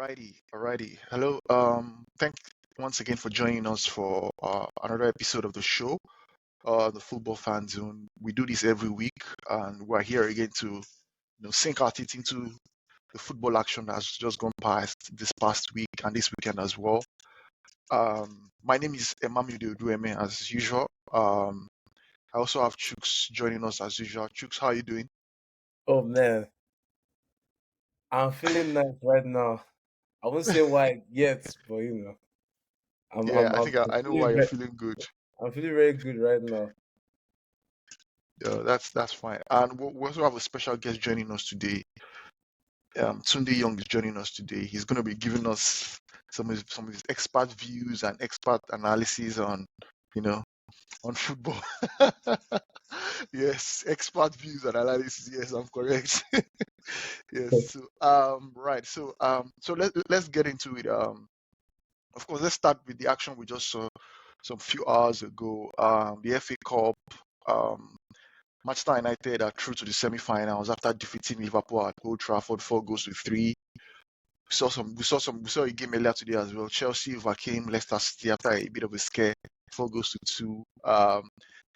Alrighty. Hello. Thank once again for joining us for another episode of the show, the Football Fan Zone. We do this every week, and we're here again to, sink our teeth into the football action that's just gone past this past week and this weekend as well. My name is Emmanuel Dueme as usual. I also have Chooks joining us as usual. Chooks, how are you doing? Oh man, I'm feeling nice right now. I won't say why yet, but I'm Yeah, I'm I I'm, think I, I'm I know why feeling you're very, feeling good. I'm feeling very good right now. That's fine. And we also have a special guest joining us today. Tunde Young is joining us today. He's going to be giving us some of his expert views and expert analysis on, you know, on football. Yes, expert views and analysis. Yes, I'm correct. Yes. Right. So let's get into it. Of course, let's start with the action we just saw some few hours ago. The FA Cup. Um, Manchester United are through to the semi-finals after defeating Liverpool at Old Trafford 4-3. We saw a game earlier today as well. Chelsea overcame Leicester City after a bit of a scare, 4-2.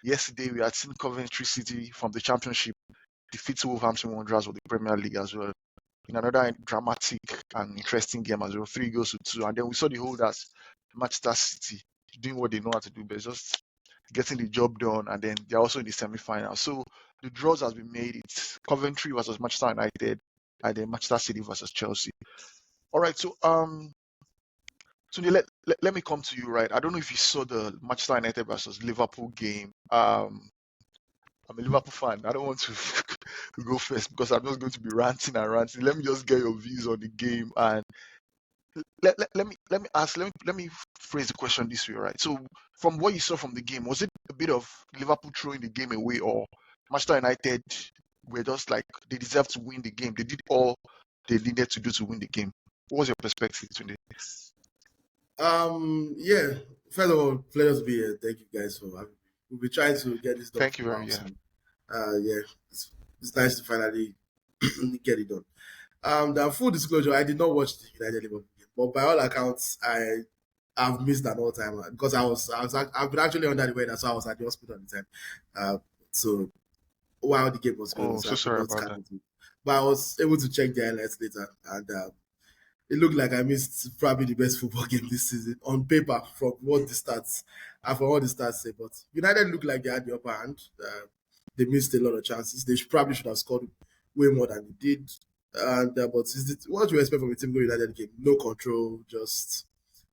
Yesterday we had seen Coventry City from the Championship defeat Wolverhampton Wanderers of the Premier League as well. In another dramatic and interesting game as well, 3-2. And then we saw the holders, Manchester City, doing what they know how to do, but just getting the job done, and then they're also in the semi-final. So the draws has been made. It's Coventry versus Manchester United, and then Manchester City versus Chelsea. All right, so let me come to you, right? I don't know if you saw the Manchester United versus Liverpool game. I'm a Liverpool fan. I don't want to, to go first because I'm just going to be ranting and ranting. Let me just get your views on the game, and let me phrase the question this way, right? So from what you saw from the game, was it a bit of Liverpool throwing the game away, or Manchester United were just like they deserved to win the game? They did all they needed to do to win the game. What was your perspective today? Yeah. First of all, pleasure to be here. Thank you guys for having me. We'll be trying to get this done Thank for you a very while, much. so yeah, it's nice to finally get it done. The full disclosure, I did not watch the United Liverpool game, but by all accounts, I've missed an all time because I've been actually under the weather, so I was at the hospital at the time. So while the game was going on, Oh, so so I could sorry not about catch that. it. But I was able to check the highlights later, and it looked like I missed probably the best football game this season on paper from what the stats and from what the stats say. But United looked like they had the upper hand. They missed a lot of chances. They probably should have scored way more than they did. And but what do you expect from a team going United game? No control, just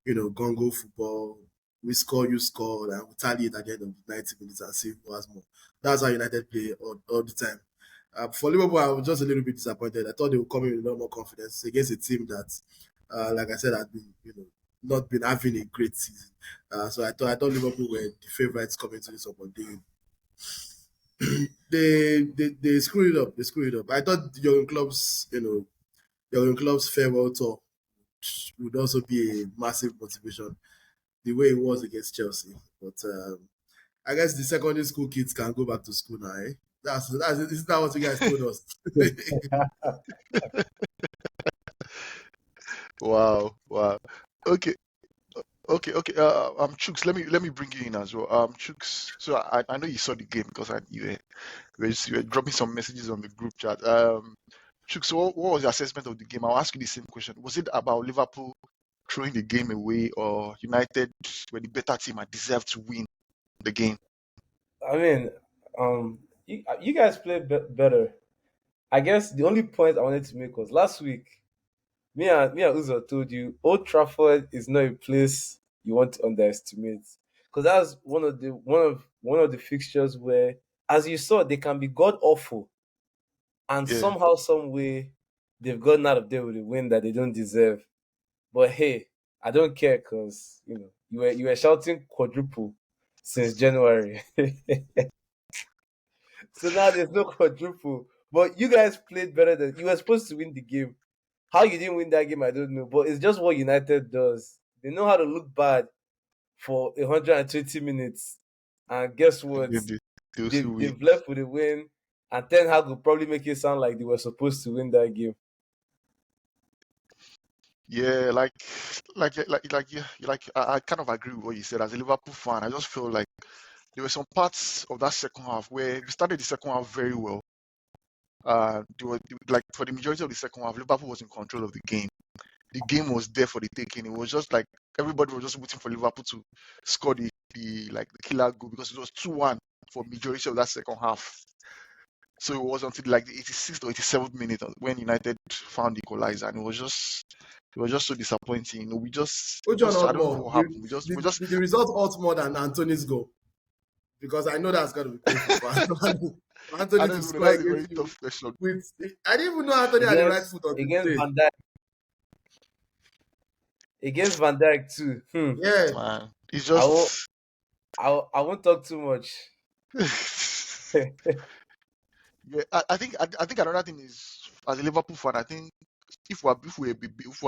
gongo football. We score, you score, and we tally it at the end of the 90 minutes and see who has more. That's how United play all the time. For Liverpool, I was just a little bit disappointed. I thought they would come in with a lot more confidence against a team that, like I said, had been not been having a great season. So I thought Liverpool were the favourites coming to this up, but they screwed it up. They screwed it up. I thought Jurgen Klopp's farewell tour would also be a massive motivation, the way it was against Chelsea. But I guess the secondary school kids can go back to school now. Eh? Isn't that what you guys told us? Wow. Okay, okay. Chooks, let me bring you in as well. Chooks. So I know you saw the game because you were dropping some messages on the group chat. Chooks, so what was your assessment of the game? I'll ask you the same question. Was it about Liverpool throwing the game away, or United were the better team and deserved to win the game? I mean, you guys played better. I guess the only point I wanted to make was last week. Me and Uzo told you Old Trafford is not a place you want to underestimate because that's one of the fixtures where, as you saw, they can be god awful, and Yeah. somehow, some way, they've gotten out of there with a win that they don't deserve. But hey, I don't care because you were shouting quadruple since January, so now there's no quadruple. But you guys played better than you were supposed to win the game. How you didn't win that game, I don't know. But it's just what United does. They know how to look bad for 120 minutes. And guess And what? then they'll still They've, win. they've left with a win. And Ten Hag will probably make it sound like they were supposed to win that game. Yeah, I kind of agree with what you said. As a Liverpool fan, I just feel like there were some parts of that second half where we started the second half very well. Like for the majority of the second half, Liverpool was in control of the game. The game was there for the taking. It was just like everybody was just waiting for Liverpool to score the killer goal because it was 2-1 for majority of that second half. So it was until like the 86th or 87th minute when United found the equalizer, and it was just so disappointing. Which one I ought don't know more? what happened. Did the result ought more than Anthony's goal? Because I know that's going to be painful for I Anthony don't to even know. score That's a very against you. tough question. I didn't even know Anthony had the right against foot until against today. Van Dijk. Against Van Dijk too. Yeah. Man, it's I won't. just I won't talk too much. yeah. I think another thing is, as a Liverpool fan, I think if we're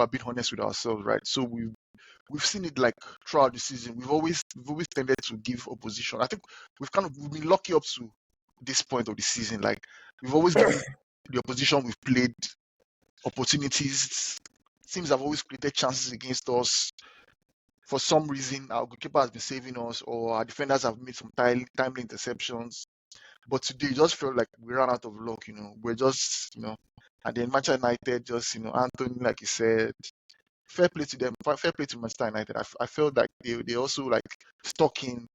being honest with ourselves, right? So we've seen it like throughout the season. We've always tended to give opposition. I think we've been lucky up to this point of the season. Like we've always given the opposition we've played opportunities. Teams have always created chances against us. For some reason, our goalkeeper has been saving us, or our defenders have made some timely interceptions. But today, it just felt like we ran out of luck. We're just, and then Manchester United just, Anthony, like you said, fair play to them, fair play to Manchester United. I felt like they also like stuck in.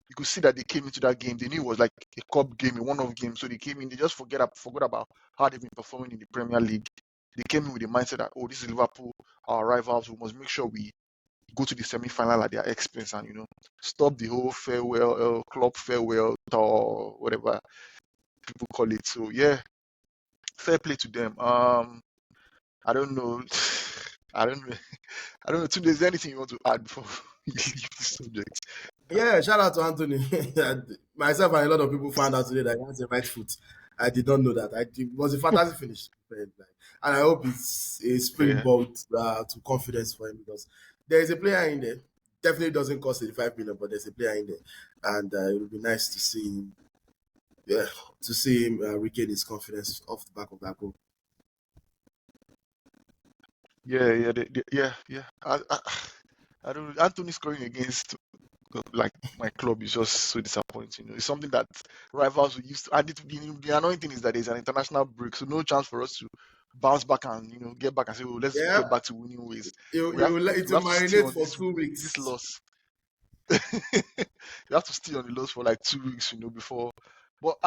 You could see that they came into that game. They knew it was like a cup game, a one-off game. So they came in. They just forgot about how they've been performing in the Premier League. They came in with the mindset that, oh, this is Liverpool, our rivals. We must make sure we go to the semi-final at their expense and stop the whole farewell, club farewell or whatever people call it. So yeah, fair play to them. I don't know. I don't know. I don't know. Tunde, is there anything you want to add before we leave this subject? Yeah, shout out to Anthony. Myself and a lot of people found out today that he has a right foot. I did not know that. It was a fantastic finish. And I hope it's a Yeah. springboard to confidence for him because there is a player in there. Definitely doesn't cost 85 million, but there's a player in there. And it would be nice to see him. Yeah, to see him regain his confidence off the back of that goal. Yeah. Yeah. I don't know. Anthony scoring against like my club is just so disappointing. It's something that rivals we used to. And the annoying thing is that there's an international break, so no chance for us to bounce back and get back and say, "Oh, let's Yeah, get back to winning ways." it We have will we it will have to stay marinate on for this 2 weeks. loss. You have to stay on the loss for like 2 weeks, before. But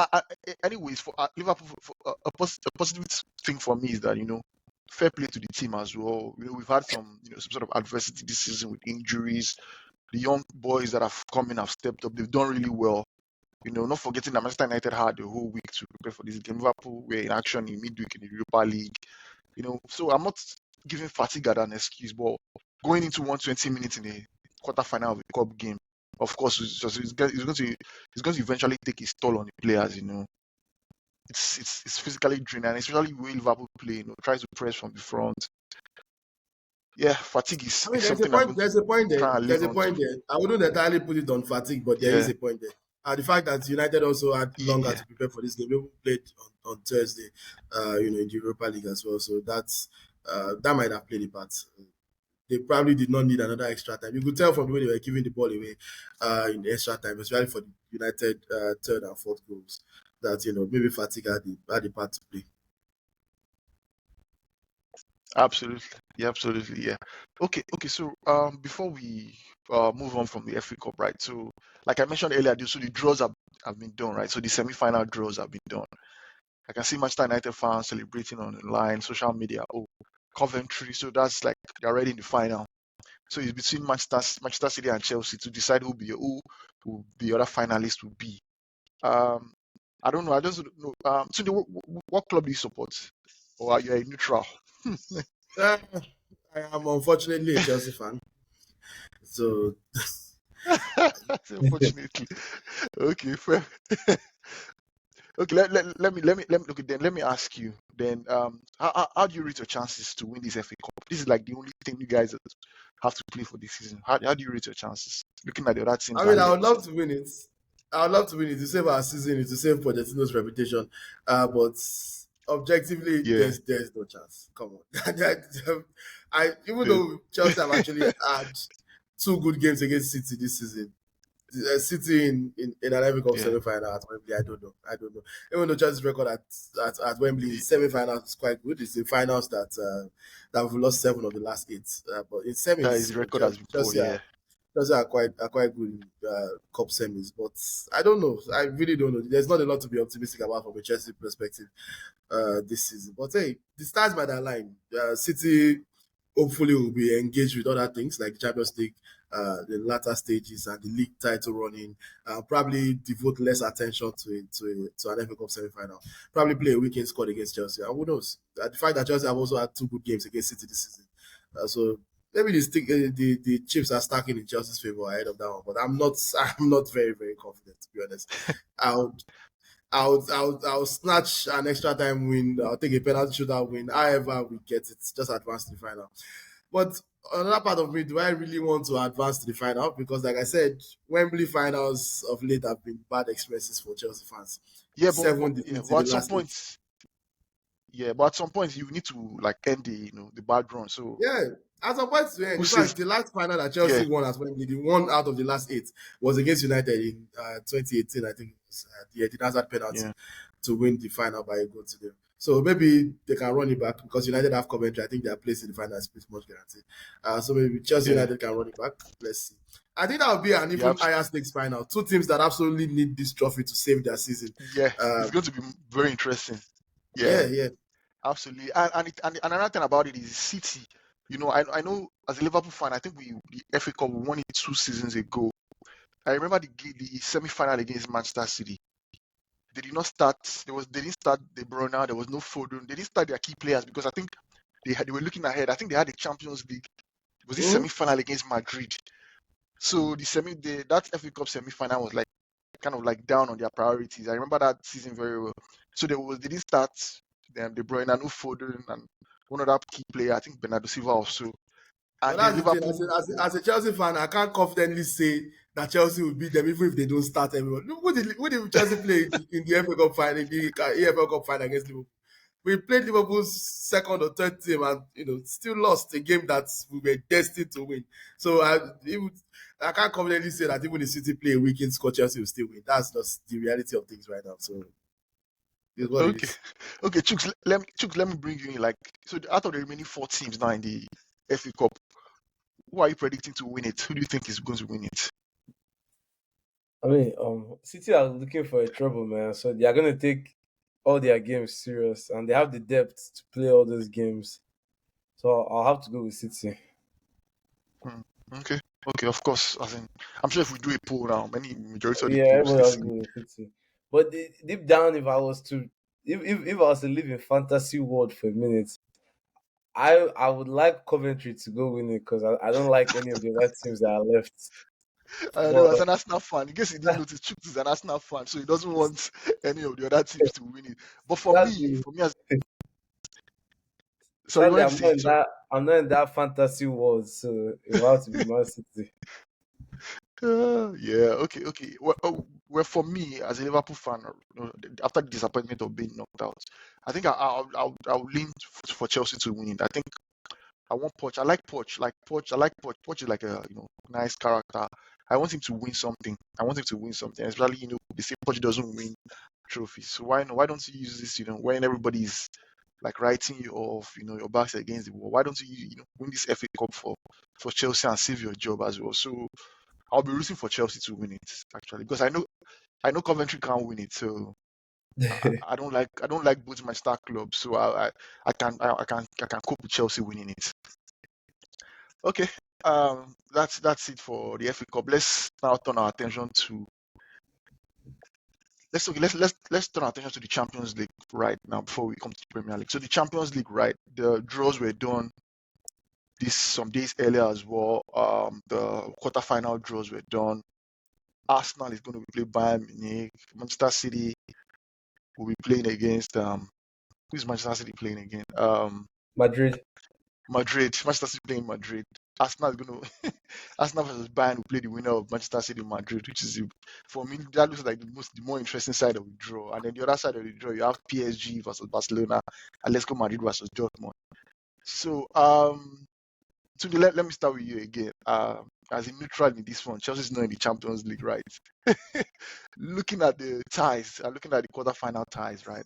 anyways, for Liverpool, a positive thing for me is that fair play to the team as well. We've had some sort of adversity this season with injuries. The young boys that have come in have stepped up. They've done really well. Not forgetting that Manchester United had the whole week to prepare for this game. Liverpool were in action in midweek in the Europa League. So I'm not giving fatigue as an excuse, but going into 120 minutes in a quarterfinal of a cup game, of course, it's going to eventually take its toll on the players. It's physically draining, and especially the way Liverpool play. Tries to press from the front. Yeah, fatigue is I mean, there's a something I'm point. going to There's a point there. try and There's lean a on to. point there. I wouldn't entirely put it on fatigue, but there is Yeah, a point there. The fact that United also had longer yeah. to prepare for this game, we played on Thursday, in the Europa League as well. So that might have played a part. They probably did not need another extra time. You could tell from the way they were giving the ball away in the extra time, especially for the United third and fourth goals, that maybe fatigue had a part to play. Absolutely. Yeah, absolutely. Yeah. Okay. So before we move on from the FA Cup, right? So like I mentioned earlier, so the draws have been done, right? So the semi-final draws have been done. I can see Manchester United fans celebrating online, social media. Oh, Coventry. So that's like they're already in the final. So it's between Manchester City and Chelsea to decide who the other finalist will be. I don't know. I just don't know. So what club do you support, or are you a neutral? I am unfortunately a Chelsea fan, so Unfortunately. Okay, fair. Okay, okay, then let me ask you then, how do you rate your chances to win this FA Cup? This is like the only thing you guys have to play for this season. How do you rate your chances? Looking at the other teams I that mean, are I would left. love to win it. I would love to win it to save our season, to save Pochettino's reputation. But objectively, Yeah. there's no chance. Come on, Even though Chelsea have actually had 2 good games against City this season, City in an FA Cup Yeah. semi-final at Wembley, I don't know. Even though Chelsea's record at Wembley in semi-finals is quite good, it's in finals that we've lost 7 of the last 8. But in That semis, his record has been poor, Chelsea yeah. are quite good in cup semis. But I don't know. I really don't know. There's not a lot to be optimistic about from a Chelsea perspective this season. But hey, the stars by that line. City hopefully will be engaged with other things like the Champions League, the latter stages, and the league title running. Probably devote less attention to an FA Cup semi-final. Probably play a weekend squad against Chelsea. And who knows? The fact that Chelsea have also had 2 good games against City this season, so maybe the chips are stacking in Chelsea's favor ahead of that one. But I'm not very very confident, to be honest. I'll snatch an extra time win. I'll take a penalty shootout win. However we get it, just advance to the final. But another part of me, do I really want to advance to the final? Because like I said, Wembley finals of late have been bad experiences for Chelsea fans. Yeah, 7 defeats in but the at some last 8. point, but at some point you need to like end the bad run. So Yeah, at some point, yeah, who in says fact, the last final that Chelsea yeah, won at Wembley, the one out of the last 8, was against United in 2018. I think it was the Eden Hazard penalty yeah, to win the final by a goal to them. So maybe they can run it back because United have Coventry. I think their place in the final is pretty much guaranteed. So maybe Chelsea yeah, United can run it back. Let's see. I think that would be an yeah, even higher stakes final. 2 teams that absolutely need this trophy to save their season. yeah. It's going to be very interesting. Yeah. Absolutely. And another thing about it is City. I know as a Liverpool fan, I think the FA Cup we won it 2 seasons ago. I remember the semi-final against Manchester City. They did not start. They didn't start De Bruyne. There was no Foden. They didn't start their key players because I think they were looking ahead. I think they had the Champions League. It was this semi-final against Madrid. So that FA Cup semi-final was like kind of like down on their priorities. I remember that season very well. So they didn't start De Bruyne, no Foden, and one other key player. I think Bernardo Silva also. But And that's the Liverpool, thing. As a Chelsea fan, I can't confidently say that Chelsea will beat them even if they don't start everyone. Who did Chelsea play in the FA Cup final, in the EFL Cup final against Liverpool? We played Liverpool's second or third team and still lost a game that we were destined to win. So I can't confidently say that even if City play a weekend score, Chelsea will still win. That's just the reality of things right now. So it's what it is. Okay, Chooks, let me bring you in. Like, so out of the remaining 4 teams now in the FA Cup, who are you predicting to win it? Who do you think is going to win it? I mean, City are looking for a trouble, man. So they are gonna take all their games serious, and they have the depth to play all those games. So I'll have to go with City. Okay, of course. I'm sure if we do a poll now, majority of the Yeah, polls everybody they has say to go with City. But deep down, if I was to, if I was to live in fantasy world for a minute, I would like Coventry to go win it because I don't like any of the other teams that are left. I know as But an Arsenal fan, in case you didn't notice, Chooks is an Arsenal fan, so he doesn't want any of the other teams to win it. But for me, as sorry, you sadly, wanted to say it, sorry. I'm not in that fantasy world, so it will have to be Man City. Yeah, okay. Well, for me as a Liverpool fan, after the disappointment of being knocked out, I think I'll lean for Chelsea to win it. I think I want Poch. I like Poch. I like Poch. Poch is like a nice character. I want him to win something. Especially they say Poch doesn't win trophies. So why don't you use this? When everybody's like writing you off, your back's against the wall. Why don't you win this FA Cup for Chelsea and save your job as well? So I'll be rooting for Chelsea to win it actually because I know Coventry can't win it. So I don't like both my star clubs. So I can cope with Chelsea winning it. Okay, that's it for the FA Cup. Let's now turn our attention to let's turn our attention to the Champions League right now before we come to the Premier League. So the Champions League, right? The draws were done some days earlier as well. The quarterfinal draws were done. Arsenal is going to play Bayern Munich. Manchester City will be playing against who's Manchester City playing again? Madrid. Manchester City playing Madrid. Arsenal is going to Arsenal versus Bayern will play the winner of Manchester City Madrid, which is for me that looks like the more interesting side of the draw. And then the other side of the draw, you have PSG versus Barcelona, Atletico Madrid versus Dortmund. So Tunde, let me start with you again. As a neutral in this one, Chelsea's not in the Champions League, right? Looking at the ties, looking at the quarterfinal ties, right?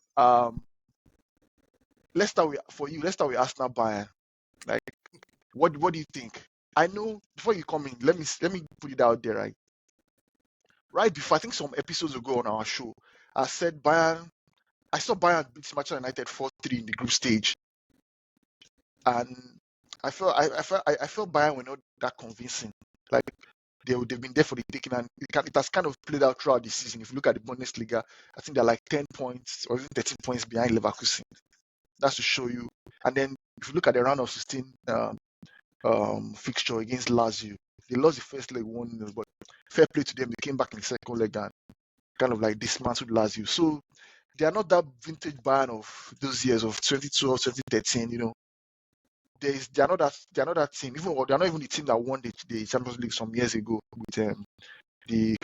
Let's start with Arsenal Bayern. Like, what do you think? I know before you come in, let me put it out there, right? Right before, I think some episodes ago on our show, I said I saw Bayern beat Manchester United 4-3 in the group stage, and I felt Bayern were not that convincing. Like they've been there for the taking, and it has kind of played out throughout the season. If you look at the Bundesliga, I think they're like 10 points or even 13 points behind Leverkusen. That's to show you. And then if you look at the round of 16 fixture against Lazio, they lost the first leg 1-0, but fair play to them. They came back in the second leg and kind of like dismantled Lazio. So they are not that vintage Bayern of those years of 2012, 2013. You know, they are not that team. They are not even the team that won the Champions League some years ago with the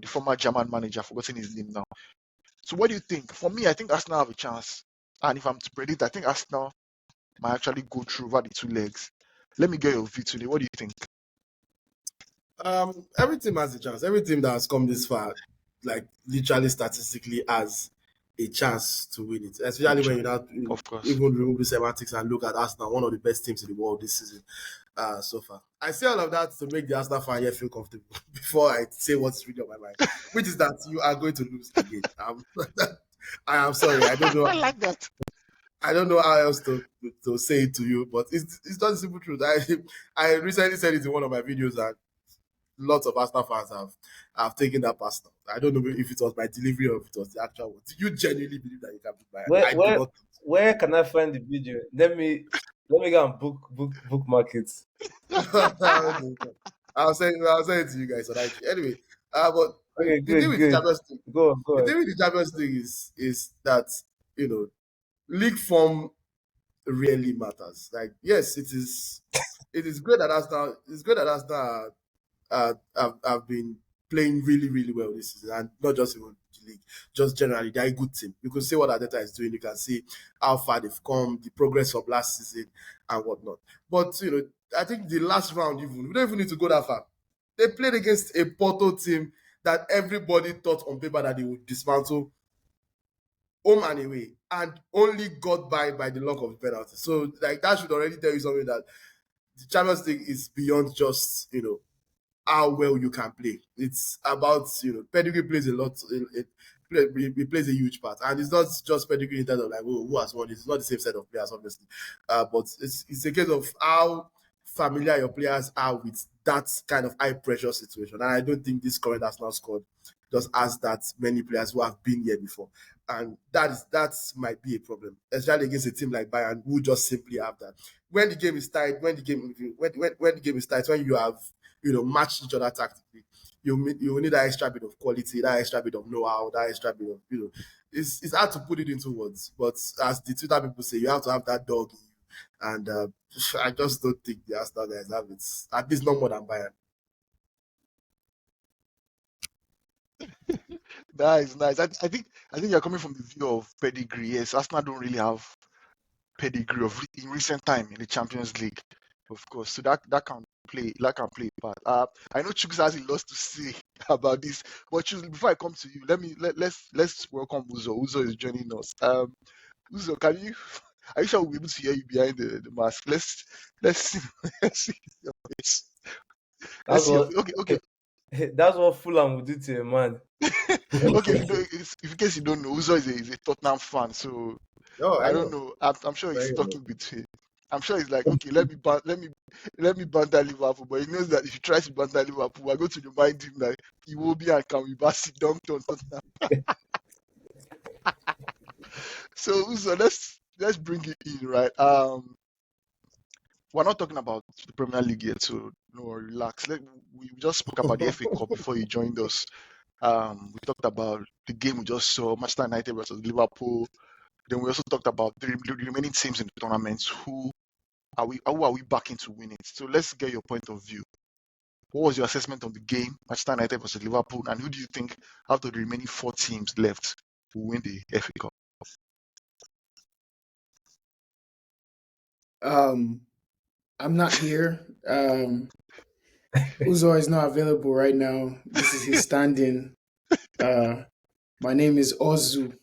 former German manager. I've forgotten his name now. So what do you think? For me, I think Arsenal have a chance. And if I'm to predict, I think Arsenal might actually go through over the two legs. Let me get your view today. What do you think? Every team has a chance. Every team that has come this far, like literally statistically, has a chance to win it. Especially when Of course. even remove the semantics and look at Arsenal, one of the best teams in the world this season so far. I say all of that to make the Arsenal fan here feel comfortable before I say what's really on my mind, which is that you are going to lose again. I am sorry. I don't know. I like that. I don't know how else to say it to you, but it's just the simple truth. I recently said it in one of my videos that lots of Arsenal fans have taken that personal. I don't know if it was my delivery or if it was the actual one. Do you genuinely believe that you can beat Bayern? Where can I find the video? Let me go and bookmark it. I'll send it to you guys. Anyway, but Okay, the thing with the Champions League, Go on. the thing with the Champions League is that league form really matters. Like, yes, it is good that Arsenal. It's good that Arsenal have been playing really, really well this season, and not just even the league, just generally. They're a good team. You can see what Arteta is doing. You can see how far they've come, the progress from last season, and whatnot. But I think the last round, we don't even need to go that far. They played against a Porto team that everybody thought on paper that they would dismantle home and away, and only got by the luck of the penalty. So, like, that should already tell you something, that the Champions League is beyond just how well you can play. It's about pedigree plays a lot. It plays a huge part, and it's not just pedigree in terms of like who has won. It's not the same set of players, obviously, but it's a case of how familiar your players are with that kind of high pressure situation. And I don't think this current Arsenal squad just has that many players who have been here before, and that might be a problem, especially against a team like Bayern, who just simply have that. When the game is tight, when the game is tight, when you have match each other tactically, you need that extra bit of quality, that extra bit of know-how, that extra bit of it's hard to put it into words, but as the Twitter people say, you have to have that dog in you, and I just don't think the Arsenal guys have it, at least not more than Bayern. Nice. I think you're coming from the view of pedigree. Yes, Arsenal don't really have pedigree in recent time in the Champions League, of course. So that can play a part. I know Chuks has a lot to say about this, but Chuks, before I come to you, let's welcome Uzo. Uzo is joining us. Uzo, are you sure we'll be able to hear you behind the mask? Let's see your face. Okay. That's what Fulham would do to a man. Okay, if in case you don't know, Uzo is a Tottenham fan, so I don't know. I'm sure he's talking between. I'm sure he's like, okay, let me banter Liverpool, but he knows that if he tries to banter Liverpool, we're going to remind him that he will be and can be Basi dunked on Tottenham. So Uzo, let's bring it in, right? We're not talking about the Premier League yet, so no, relax. We just spoke about the FA Cup before you joined us. We talked about the game we just saw, Manchester United versus Liverpool. Then we also talked about the remaining teams in the tournament. Who are we backing to win it? So let's get your point of view. What was your assessment of the game, Manchester United versus Liverpool, and who do you think out of the remaining 4 teams left will win the FA Cup? I'm not here. Uzo is not available right now. This is his stand-in. Uh, my name is Ozu.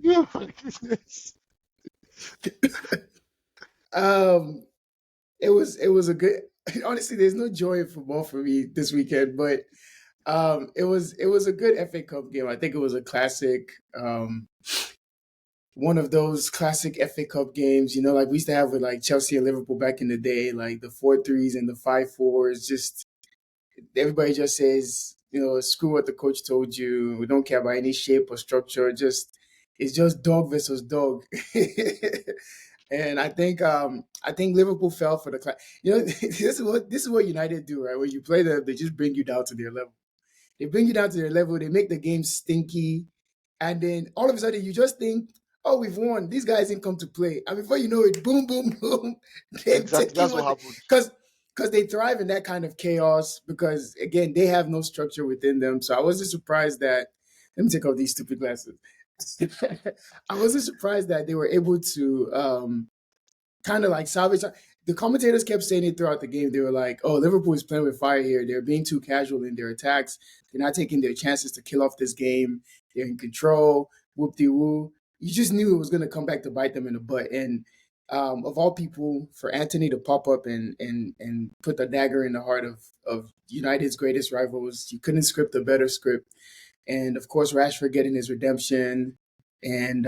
Oh my goodness. um, it was a good. Honestly, there's no joy in football for me this weekend, but it was a good FA Cup game. I think it was a classic. One of those classic FA Cup games, like we used to have with like Chelsea and Liverpool back in the day, like the 4-3s and the 5-4s. Just everybody just says, screw what the coach told you. We don't care about any shape or structure. Just it's just dog versus dog. And I think Liverpool fell for the class. This is what United do, right? When you play them, they just bring you down to their level. They bring you down to their level. They make the game stinky, and then all of a sudden you just think, "Oh, we've won. These guys didn't come to play." And before you know it, boom, boom, boom, they're Exactly. taking That's what what happened. because they thrive in that kind of chaos. Because again, they have no structure within them. So I wasn't surprised that. Let me take off these stupid glasses. I wasn't surprised that they were able to kind of like salvage. The commentators kept saying it throughout the game. They were like, "Oh, Liverpool is playing with fire here. They're being too casual in their attacks. They're not taking their chances to kill off this game. They're in control. Whoop de woo." You just knew it was going to come back to bite them in the butt. And of all people, for Anthony to pop up and put the dagger in the heart of United's greatest rivals, you couldn't script a better script. And of course, Rashford getting his redemption, and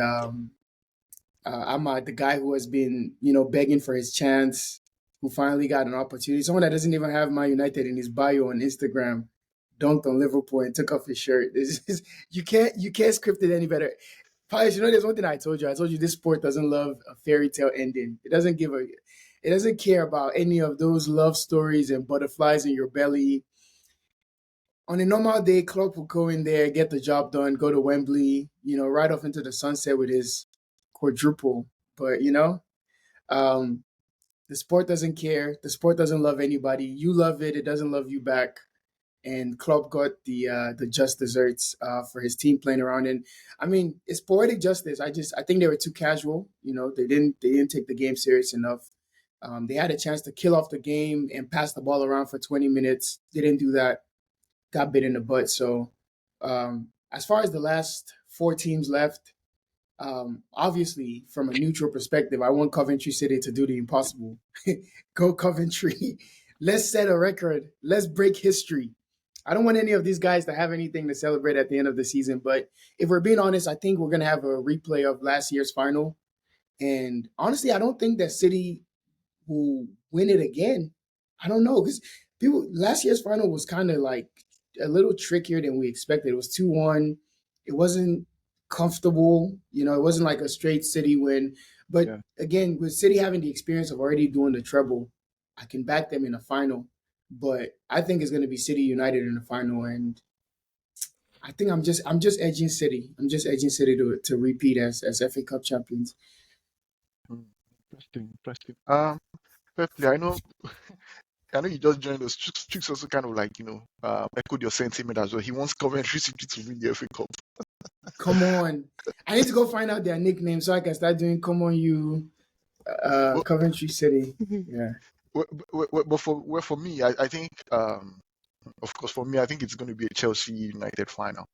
Ahmad, the guy who has been, begging for his chance, who finally got an opportunity. Someone that doesn't even have Man United in his bio on Instagram, dunked on Liverpool and took off his shirt. You can't script it any better. Pius, there's one thing I told you. I told you this sport doesn't love a fairy tale ending. It doesn't care about any of those love stories and butterflies in your belly. On a normal day, Klopp will go in there, get the job done, go to Wembley, right off into the sunset with his quadruple. But um, the sport doesn't care. The sport doesn't love anybody. You love it; it doesn't love you back. And Klopp got the just desserts for his team playing around. And I mean, it's poetic justice. I think they were too casual. They didn't take the game serious enough. They had a chance to kill off the game and pass the ball around for 20 minutes. They didn't do that. Got bit in the butt. So as far as the last four teams left, obviously, from a neutral perspective, I want Coventry City to do the impossible. Go Coventry. Let's set a record. Let's break history. I don't want any of these guys to have anything to celebrate at the end of the season. But if we're being honest, I think we're going to have a replay of last year's final. And honestly, I don't think that City will win it again. I don't know because people last year's final was kind of like a little trickier than we expected. It was 2-1. It wasn't comfortable. It wasn't like a straight City win. But Yeah. again, with City having the experience of already doing the treble, I can back them in the final. But I think it's going to be City United in the final, and I think I'm just edging City. I'm just edging City to repeat as FA Cup champions. Interesting. Interesting. Firstly, I know you just joined us. Chooks also kind of like, echoed your sentiment as well. He wants Coventry City to win the FA Cup. Come on. I need to go find out their nickname so I can start doing come on you Well, Coventry City. Yeah. but for me, I think, of course, for me, I think it's going to be a Chelsea United final.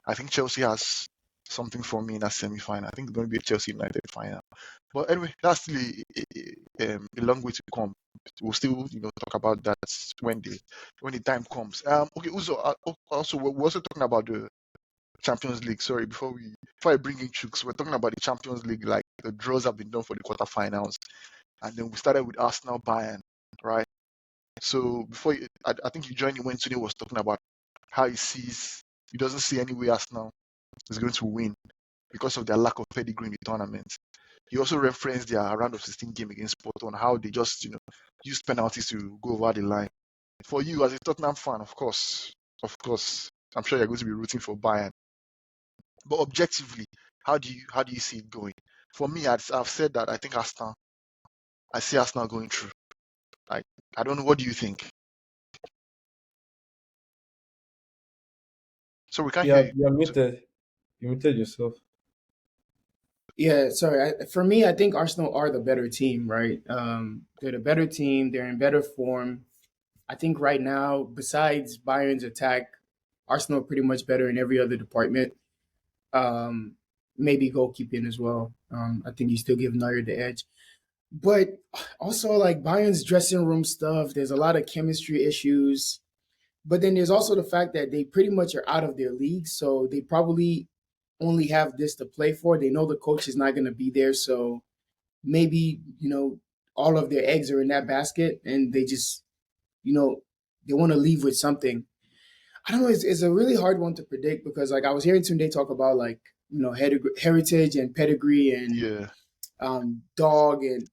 I think Chelsea has something for me in that semi-final. I think it's going to be a Chelsea United final. But anyway, that's still a long way to come. We'll still, talk about that when the time comes. Okay, Uzo. Also, we're also talking about the Champions League. Sorry, before I bring in Chooks, we're talking about the Champions League. Like the draws have been done for the quarterfinals, and then we started with Arsenal Bayern, right? So I think you joined when Tunde was talking about how he doesn't see any way Arsenal is going to win because of their lack of pedigree in the tournament. He also referenced their round of 16 game against Porto and how they just, used penalties to go over the line. For you as a Tottenham fan, of course, I'm sure you're going to be rooting for Bayern. But objectively, how do you see it going? For me, I've said that I see Arsenal going through. I don't know. What do you think? So we can't hear Yeah, you. you're muted. You muted yourself. Yeah, sorry. For me, I think Arsenal are the better team, right? They're the better team. They're in better form. I think right now, besides Bayern's attack, Arsenal are pretty much better in every other department. Um, Maybe goalkeeping as well. I think you still give Neuer the edge. But also, like Bayern's dressing room stuff, there's a lot of chemistry issues. But then there's also the fact that they pretty much are out of their league, so they probably only have this to play for. They know the coach is not going to be there, so maybe all of their eggs are in that basket, and they just you know they want to leave with something. I don't know. It's a really hard one to predict because like I was hearing Tunde talk about like heritage and pedigree and Yeah, dog, and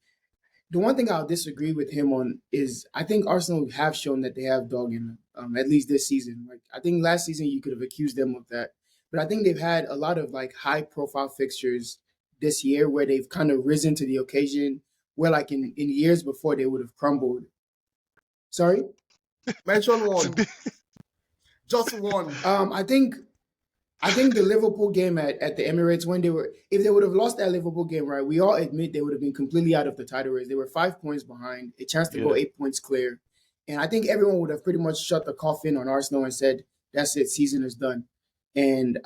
the one thing I'll disagree with him on is I think Arsenal have shown that they have dog in them, at least this season. Like I think last season you could have accused them of that, but I think they've had a lot of like high profile fixtures this year where they've kind of risen to the occasion. Where like in years before they would have crumbled. Sorry, Mention one, today. just one. I think the Liverpool game at the Emirates when if they would have lost that Liverpool game, right, we all admit they would have been completely out of the title race. They were 5 points behind, a chance to go Yeah, 8 points clear. And I think everyone would have pretty much shut the coffin on Arsenal and said, that's it, season is done. And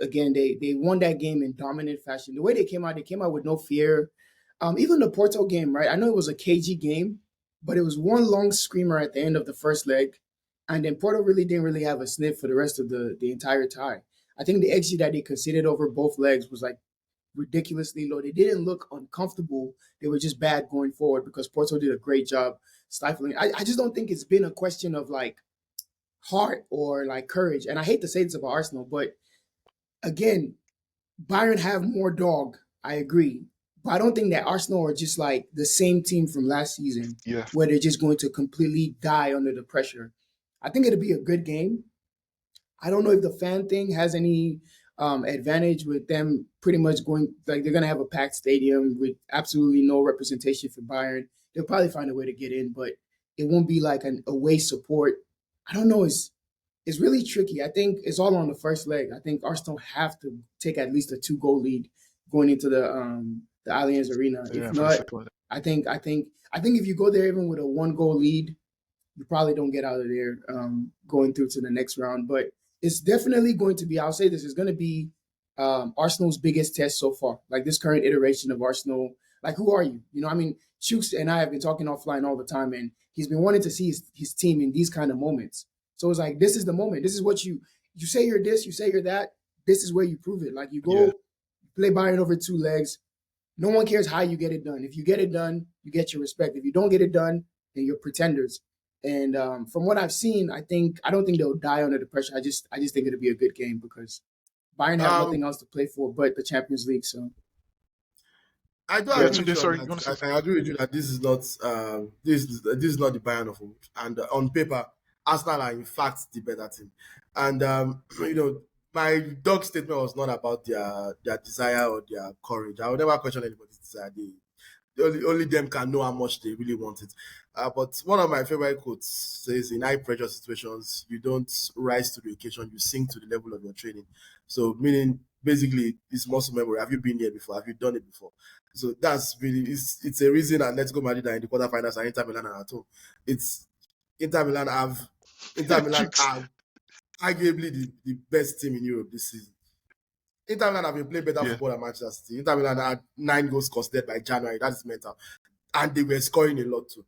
again, they won that game in dominant fashion. The way they came out with no fear. Even the Porto game, right? I know it was a cagey game, but it was one long screamer at the end of the first leg. And then Porto really didn't really have a sniff for the rest of the entire tie. I think the XG that they conceded over both legs was like ridiculously low. They didn't look uncomfortable. They were just bad going forward because Porto did a great job stifling. I just don't think it's been a question of like heart or like courage. And I hate to say this about Arsenal, but again, Bayern have more dog. I agree. But I don't think that Arsenal are just like the same team from last season yeah, where they're just going to completely die under the pressure. I think it'll be a good game. I don't know if the fan thing has any advantage with them pretty much going like they're gonna have a packed stadium with absolutely no representation for Bayern. They'll probably find a way to get in, but it won't be like an away support. I don't know. It's really tricky. I think it's all on the first leg. I think Arsenal have to take at least a 2 goal lead going into the Allianz Arena. yeah. If For the not, second one. I think if you go there even with a 1 goal lead, you probably don't get out of there going through to the next round. But it's definitely going to be, I'll say this, is going to be Arsenal's biggest test so far. Like this current iteration of Arsenal. Like, who are you? I mean, Chooks and I have been talking offline all the time, and he's been wanting to see his team in these kind of moments. So it's like, this is the moment. This is what you say you're this, you say you're that. This is where you prove it. Like, you Yeah, go play Bayern over 2 legs. No one cares how you get it done. If you get it done, you get your respect. If you don't get it done, then you're pretenders. And from what I've seen, I don't think they'll die under the pressure. I just think it'll be a good game because Bayern have Um, nothing else to play for but the Champions League. So I do yeah. agree with Today, you on sorry, you want to say that. something? I agree with you that this is not the Bayern of old, and on paper, Arsenal are in fact the better team. And my dog statement was not about their desire or their courage. I would never question anybody's desire. Only them can know how much they really want it. But one of my favorite quotes says, "In high pressure situations, you don't rise to the occasion; you sink to the level of your training." So, meaning basically, it's muscle memory. Have you been here before? Have you done it before? So that's really it's a reason that Let's Go Madrid are in the quarterfinals and Inter Milan are at home. It's Inter Milan have Inter Milan Chicks. are arguably the best team in Europe this season. Inter Milan have been playing better Yeah, football than Manchester City. Inter Milan had 9 goals conceded by January. That is mental. And they were scoring a lot too.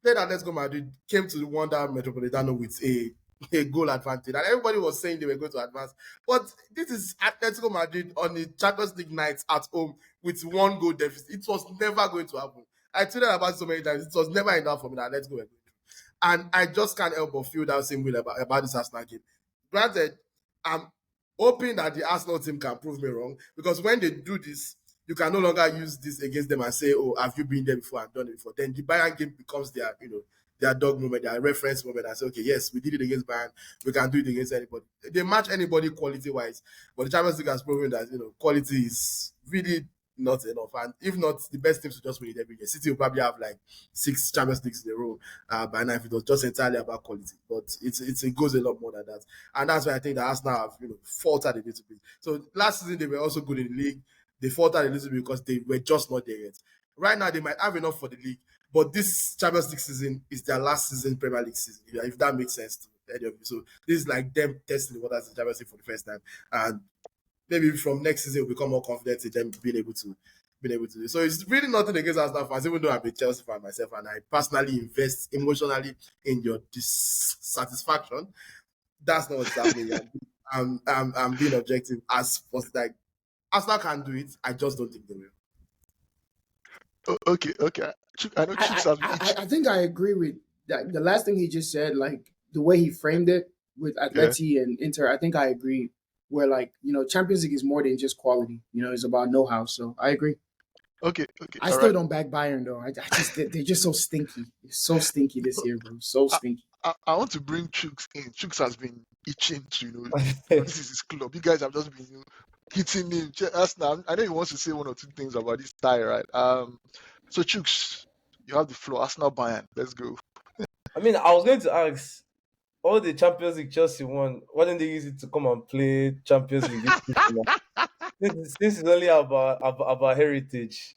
Played Atletico Madrid, came to the Wanda Metropolitano with a goal advantage. And everybody was saying they were going to advance. But this is Atletico Madrid on the Champions League night at home with 1 goal deficit. It was never going to happen. I tweeted about it so many times. It was never enough for me that Atletico were going through. And I just can't help but feel that same way about this Arsenal game. Granted, I'm hoping that the Arsenal team can prove me wrong because when they do this, you can no longer use this against them and say, "Oh, have you been there before and done it before?" Then the Bayern game becomes their dog moment, their reference moment. And say, "Okay, yes, we did it against Bayern. We can do it against anybody." They match anybody quality wise, but the Champions League has proven that quality is really not enough. And if not, the best teams will just win it every year. City will probably have like 6 Champions Leagues in a row by now if it was just entirely about quality. But it goes a lot more than that. And that's why I think that Arsenal have faltered a little bit. So last season they were also good in the league. They faltered a little bit because they were just not there yet. Right now, they might have enough for the league, but this Champions League season is their last season, Premier League season, if that makes sense to any of you. So this is like them testing the waters in Champions League for the first time, and maybe from next season we'll become more confident in them being able to do. So it's really nothing against Arsenal fans, even though I'm a Chelsea fan myself, and I personally invest emotionally in your dissatisfaction. That's not what's happening. I'm being objective as like Arsenal can do it. I just don't think they will. Okay. I know Chooks has been itching. I think I agree with that. The last thing he just said, like the way he framed it with Atleti and Inter, I think I agree. Where like Champions League is more than just quality. It's about know-how. So I agree. Okay. I still don't back Bayern though. I just they're just so stinky. It's so stinky this year, bro. So stinky. I want to bring Chooks in. Chooks has been itching to this is his club. You guys have just been hitting him. Arsenal, I know he wants to say one or two things about this tie, right? So Chooks, you have the floor. Arsenal Bayern. Let's go. I mean, I was going to ask, all the Champions League Chelsea won, why didn't they use it to come and play Champions League this season? This is only about heritage.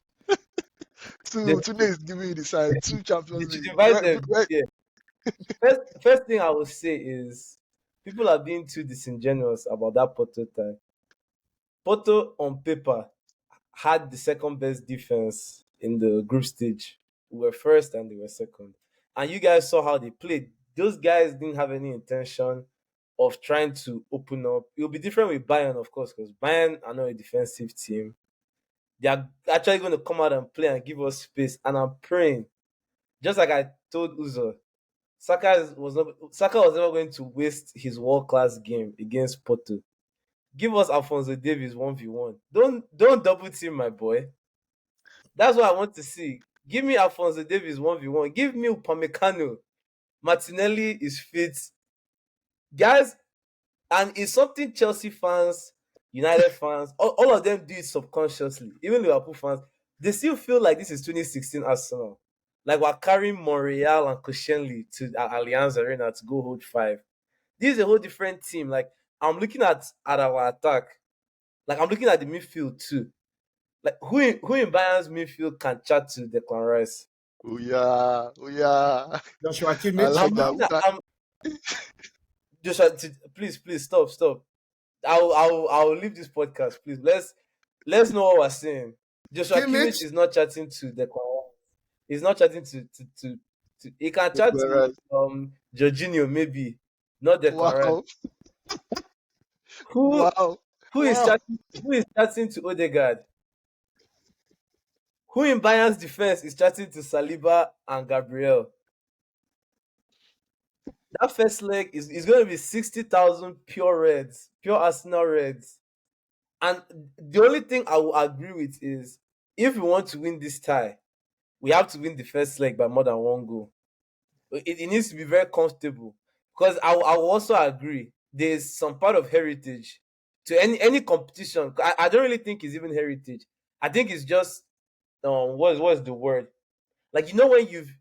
Today is giving you the sign. 2 Champions League. Divide them. Yeah. First thing I would say is people are being too disingenuous about that Porto tie. Porto on paper had the second best defense in the group stage. We were first and they were second. And you guys saw how they played. Those guys didn't have any intention of trying to open up. It'll be different with Bayern, of course, because Bayern are not a defensive team. They are actually going to come out and play and give us space. And I'm praying, just like I told Uzo, Saka was never going to waste his world-class game against Porto. Give us Alphonso Davies 1v1. Don't double team my boy. That's what I want to see. Give me Alphonso Davies 1v1. Give me Upamecano. Martinelli is fit. Guys, and it's something Chelsea fans, United fans, all of them do it subconsciously. Even Liverpool fans, they still feel like this is 2016 Arsenal. Like we're carrying Monreal and Koscielny to Allianz Arena to go hold 5. This is a whole different team. Like I'm looking at our attack. Like I'm looking at the midfield too. Like who in Bayern's midfield can chat to Declan Rice? Oh yeah. Joshua I like that. Joshua, please stop. I'll leave this podcast, please. Let's know what we're saying. Joshua Kimmich is not chatting to Declan Rice. He's not chatting to he can chat to Jorginho maybe, not Declan Rice. Who is chatting to Odegaard? Who in Bayern's defense is chatting to Saliba and Gabriel? That first leg is going to be 60,000 pure Reds, pure Arsenal Reds. And the only thing I will agree with is if we want to win this tie, we have to win the first leg by more than 1 goal. It needs to be very comfortable. Because I will also agree there's some part of heritage to any competition. I don't really think it's even heritage. I think it's just what's the word? Like when you've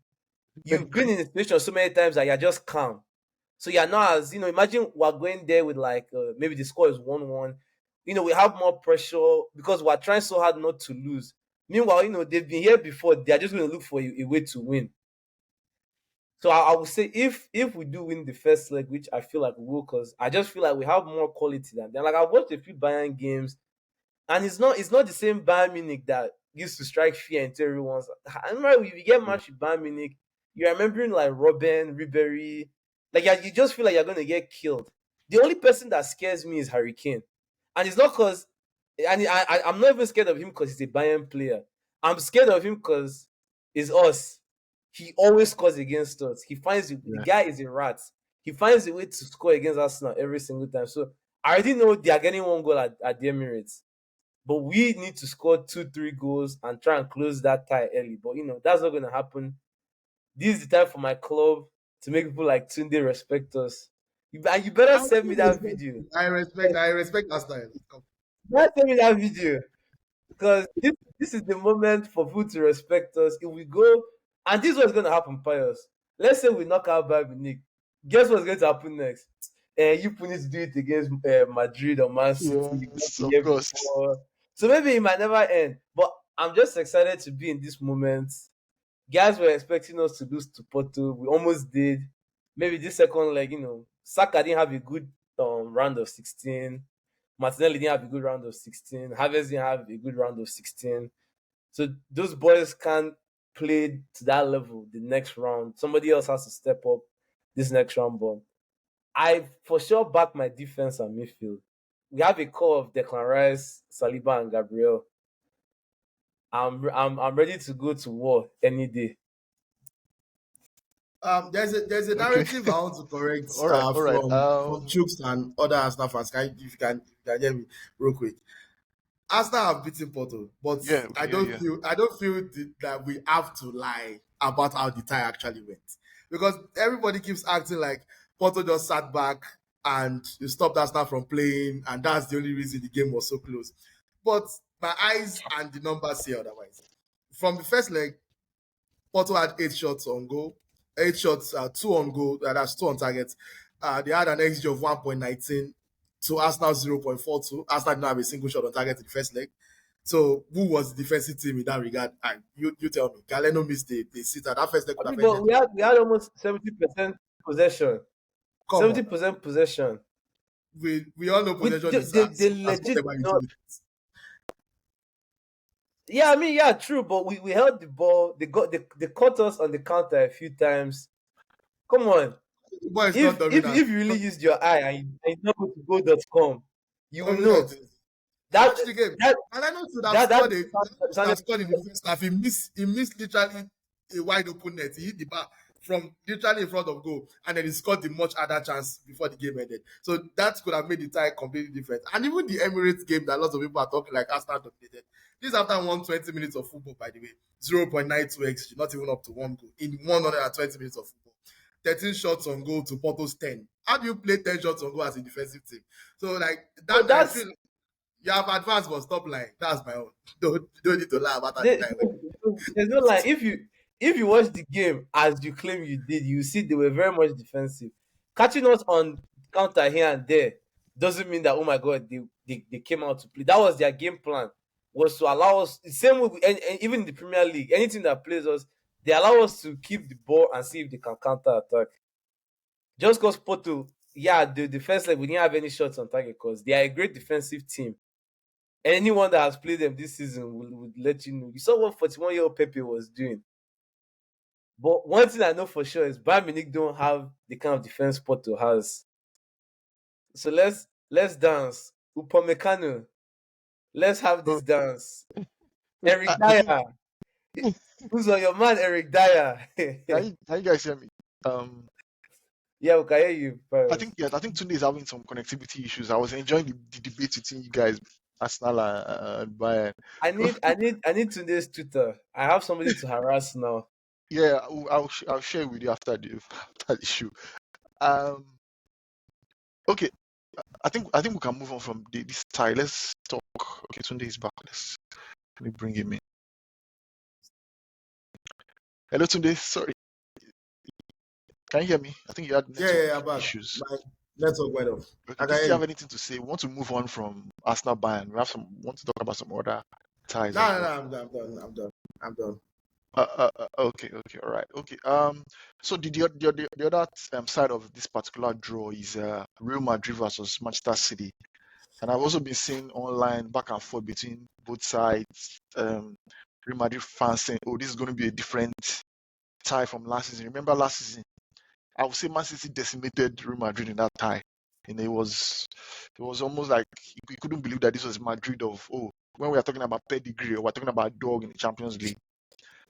been in a situation so many times that you're just calm. So you're not as imagine we're going there with like maybe the score is 1-1. We have more pressure because we're trying so hard not to lose. Meanwhile, they've been here before. They're just going to look for a way to win. So I would say if we do win the first leg, which I feel like we will, because I just feel like we have more quality than them. Like I've watched a few Bayern games, and it's not the same Bayern Munich that used to strike fear into everyone's. I remember if you get matched with Bayern Munich, you're remembering like Robben, Ribéry, like you just feel like you're going to get killed. The only person that scares me is Harry Kane, and it's not because, and I'm not even scared of him because he's a Bayern player. I'm scared of him because it's us. He always scores against us. He finds the guy is a rat. He finds a way to score against Arsenal every single time. So I already know they are getting 1 goal at the Emirates. But we need to score 2-3 goals and try and close that tie early. But that's not gonna happen. This is the time for my club to make people like Tunde respect us. You better send me that video. I respect Arsenal. You better send me that video. Because this is the moment for people to respect us. If we go, and this is what's going to happen, Pius. Let's say we knock out Bayern Munich. Guess what's going to happen next? You need to do it against Madrid or Man City. Yes, of course. So maybe it might never end. But I'm just excited to be in this moment. Guys were expecting us to lose to Porto. We almost did. Maybe this second leg, Saka didn't have a good round of 16. Martinelli didn't have a good round of 16. Havertz didn't have a good round of 16. So those boys can't play to that level the next round. Somebody else has to step up this next round. But I for sure back my defense and midfield. We have a core of Declan Rice, Saliba, and Gabriel. I'm ready to go to war any day. There's a Okay. narrative I want to correct All right. All right. from Chooks and other Arsenal fans. If you can hear me real quick. Arsenal have beaten Porto, but Yeah. I don't feel that we have to lie about how the tie actually went, because everybody keeps acting like Porto just sat back and you stopped Arsenal from playing, and that's the only reason the game was so close. But my eyes and the numbers say otherwise. From the first leg, Porto had 8 shots on goal, 8 shots, 2 on goal, that's 2 on target. They had an XG of 1.19 to Arsenal 0.42. Arsenal didn't have a single shot on target in the first leg. So who was the defensive team in that regard? And you tell me. Galeno missed the sitter. That first leg could have But ended. we had almost 70% possession. Come on. 70% possession. We all know possession is they legit whatever you not. do with it. Yeah, I mean, yeah, true. But we held the ball. They caught us on the counter a few times. Come on. The boy is If not dominant. you really used your eye and you not go to go.com, you will know Dominant. that Watch the game. that And I know should that have that scored in the first half. He missed literally a wide open net. He hit the bar from literally in front of goal, and then he scored the much other chance before the game ended. So that could have made the tie completely different. And even the Emirates game that lots of people are talking like Arsenal dominated. This after 120 minutes of football, by the way, 0.92 XG, not even up to 1 goal in 120 minutes of football. 13 shots on goal to Porto's 10. How do you play 10 shots on goal as a defensive team? So like that, But I feel you have advanced, but stop lying. That's my own. Don't need to lie about that. there's no line. If you watch the game as you claim you did, you see they were very much defensive. Catching us on counter here and there doesn't mean that, oh my god, they came out to play. That was their game plan, was to allow us the same way and even in the Premier League, anything that plays us, they allow us to keep the ball and see if they can counter attack. Just because Porto, yeah, the first leg we didn't have any shots on target because they are a great defensive team. Anyone that has played them this season would let you know. You saw what 41-year-old Pepe was doing. But one thing I know for sure is Bayern Munich don't have the kind of defense Porto has. So let's dance. Upamecano. Let's have this dance. Eric Dyer. Who's on your man, Eric Dyer? Can you guys hear me? Yeah, we can hear you. I think Tunde is having some connectivity issues. I was enjoying the debate between you guys, Arsenal and Bayern. I need Tunde's Twitter. I have somebody to harass now. Yeah, I'll share with you after the show. Okay, I think we can move on from this tie. Let's talk. Okay, Tunde is back. Let me bring him in. Hello, Tunde. Sorry. Can you hear me? I think you had network issues. Network went off. Okay, do you have anything to say? We want to move on from Arsenal Bayern. We want to talk about some other ties. No, I'm done. Okay, all right. Okay. So the other side of this particular draw is Real Madrid versus Manchester City, and I've also been seeing online back and forth between both sides. Real Madrid fans saying, "Oh, this is going to be a different tie from last season." Remember last season? I would say Man City decimated Real Madrid in that tie, and it was almost like you couldn't believe that this was Madrid of when we are talking about pedigree or we're talking about dog in the Champions League.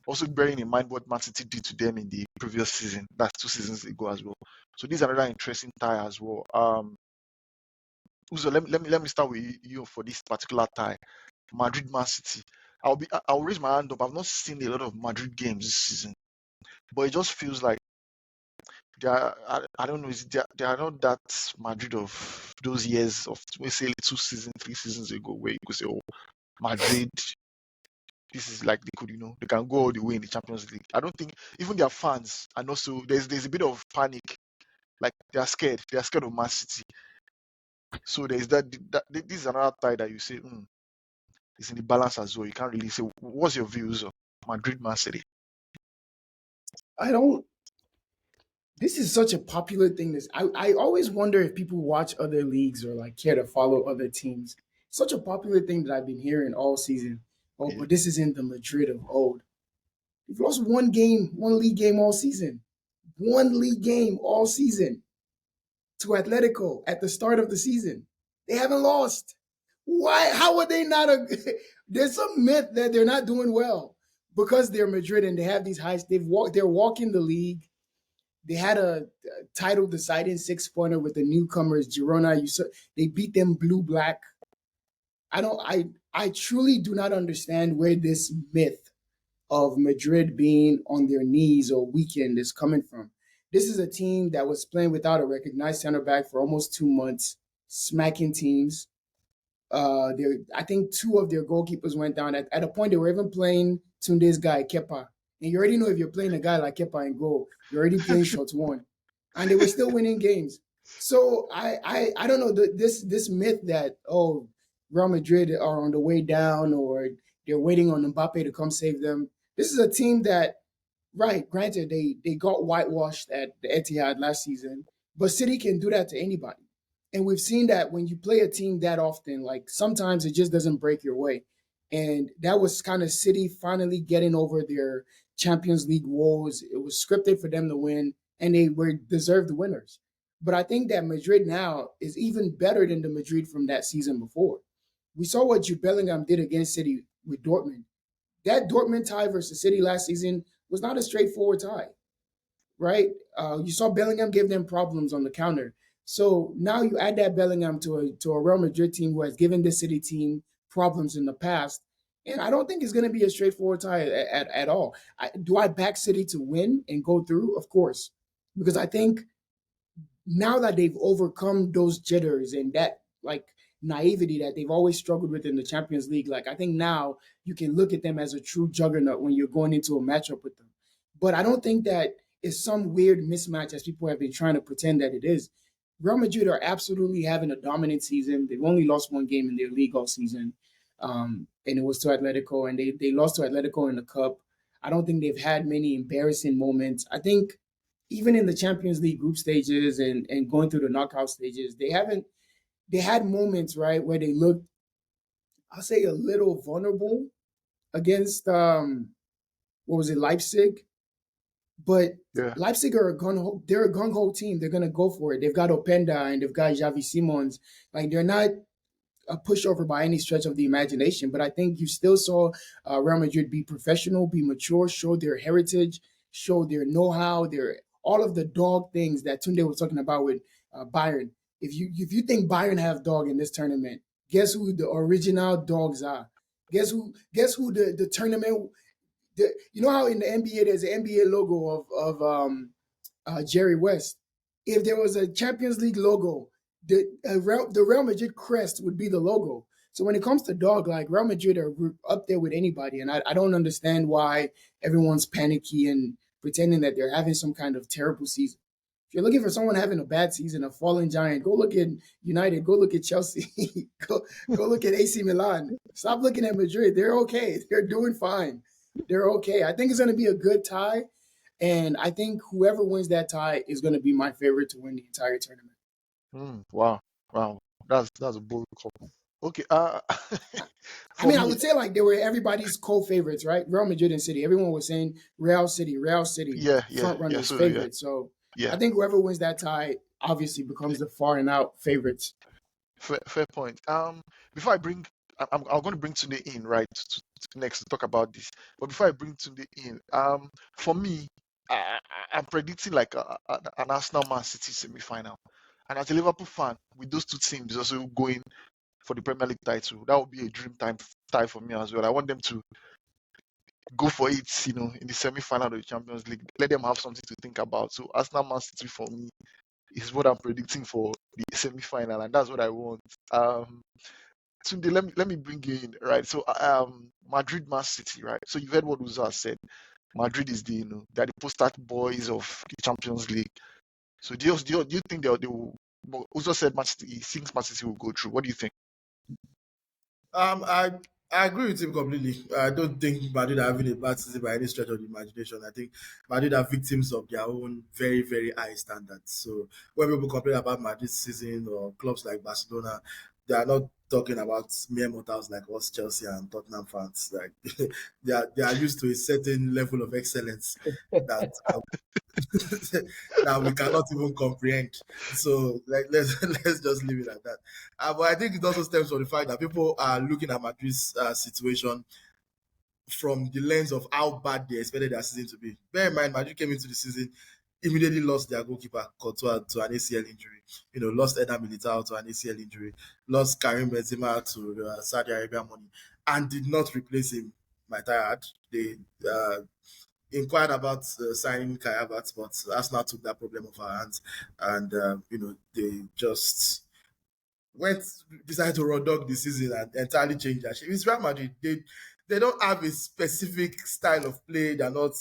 Also bearing in mind what Man City did to them in the previous season, that's 2 seasons ago as well. So this is another interesting tie as well. Uzo, let me start with you for this particular tie, Madrid Man City. I'll raise my hand up. I've not seen a lot of Madrid games this season, but it just feels like I don't know. They are not that Madrid of those years of, we say, 2 seasons, 3 seasons ago, where you could say, "Oh, Madrid, this is like they can go all the way in the Champions League." I don't think even their fans, and also there's a bit of panic, like they are scared of Man City. So there's that. This is another tie that you say, is in the balance as well. You can't really say. What's your views on Madrid, Man City? I don't. This is such a popular thing. I always wonder if people watch other leagues or like care to follow other teams. Such a popular thing that I've been hearing all season. Oh, Yeah. but this isn't the Madrid of old. We've lost one game, one league game all season. One league game all season to Atletico at the start of the season. They haven't lost. Why? How are they not a? There's some myth that they're not doing well because they're Madrid and they have these highs. They're walking the league. They had a title deciding 6-pointer with the newcomers Girona. They beat them blue black. I truly do not understand where this myth of Madrid being on their knees or weakened is coming from. This is a team that was playing without a recognized center back for almost 2 months, smacking teams. I think two of their goalkeepers went down. At a point, they were even playing Tunde's guy, Kepa. And you already know if you're playing a guy like Kepa in goal, you're already playing shots one. And they were still winning games. So I don't know, this myth that, oh, Real Madrid are on the way down or they're waiting on Mbappe to come save them. This is a team that, right, granted, they got whitewashed at the Etihad last season, but City can do that to anybody. And we've seen that when you play a team that often, like sometimes it just doesn't break your way. And that was kind of City finally getting over their Champions League woes. It was scripted for them to win, and they were deserved winners. But I think that Madrid now is even better than the Madrid from that season before. We saw what Jude Bellingham did against City with Dortmund. That Dortmund tie versus City last season was not a straightforward tie, right? You saw Bellingham give them problems on the counter. So now you add that Bellingham to a Real Madrid team who has given this City team problems in the past, and I don't think it's going to be a straightforward tie at all. Do I back City to win and go through? Of course, because I think now that they've overcome those jitters and that like naivety that they've always struggled with in the Champions League, like I think now you can look at them as a true juggernaut when you're going into a matchup with them. But I don't think that it's some weird mismatch as people have been trying to pretend that it is. Real Madrid are absolutely having a dominant season. They've only lost one game in their league all season, and it was to Atletico, and they lost to Atletico in the cup. I don't think they've had many embarrassing moments. I think even in the Champions League group stages and going through the knockout stages, they had moments, right, where they looked, I'll say, a little vulnerable against what was it, Leipzig? But Yeah. Leipzig are they're a gung ho team. They're gonna go for it. They've got Openda and they've got Javi Simons. Like they're not a pushover by any stretch of the imagination. But I think you still saw Real Madrid be professional, be mature, show their heritage, show their know-how, their all of the dog things that Tunde was talking about with Bayern. If you think Bayern have dog in this tournament, guess who the original dogs are? Guess who the tournament? You know how in the NBA there's an NBA logo of Jerry West. If there was a Champions League logo, the Real Madrid crest would be the logo. So when it comes to dog, like Real Madrid are up there with anybody, and I don't understand why everyone's panicky and pretending that they're having some kind of terrible season. If you're looking for someone having a bad season, a fallen giant, go look at United, go look at Chelsea, go look at AC Milan. Stop looking at Madrid. They're okay. They're doing fine. They're okay. I think it's going to be a good tie, and I think whoever wins that tie is going to be my favorite to win the entire tournament. Wow. That's a bold call. Okay. I mean, I would say like they were everybody's co-favorites, right? Real Madrid and City. Everyone was saying Real City, yeah, front runners, so, favorites. So yeah. I think whoever wins that tie obviously becomes the far and out favorites. Fair point. Before I bring, I'm going to bring Tunde in, right, to next to talk about this. But before I bring Tunde in, for me, I'm predicting like an Arsenal Man City semi-final. And as a Liverpool fan, with those two teams also going for the Premier League title, that would be a dream tie for me as well. I want them to go for it, in the semi-final of the Champions League. Let them have something to think about. So Arsenal Man City for me is what I'm predicting for the semi-final, and that's what I want. Tunde, let me bring you in, right? So Madrid Man City, right? So you've heard what Uza said. Madrid is they're the poster boys of the Champions League. So do you think they will? Uzo said Man City, he thinks Man City will go through. What do you think? I I agree with him completely. I don't think Madrid are having a bad season by any stretch of the imagination. I think Madrid are victims of their own very, very high standards. So when people complain about Madrid's season or clubs like Barcelona, they are not talking about mere mortals like us, Chelsea and Tottenham fans. Like they are used to a certain level of excellence that that we cannot even comprehend. So like let's just leave it at that. But I think it also stems from the fact that people are looking at Madrid's situation from the lens of how bad they expected their season to be. Bear in mind, Madrid came into the season, immediately lost their goalkeeper Courtois to an ACL injury. Lost Eder Militao to an ACL injury. Lost Karim Benzema to Saudi Arabia money, and did not replace him. My tired. They inquired about signing Kai Havertz, but Arsenal took that problem off our hands, and they just went decided to run dog the season and entirely change their shape. It's Real Madrid. They don't have a specific style of play. They are not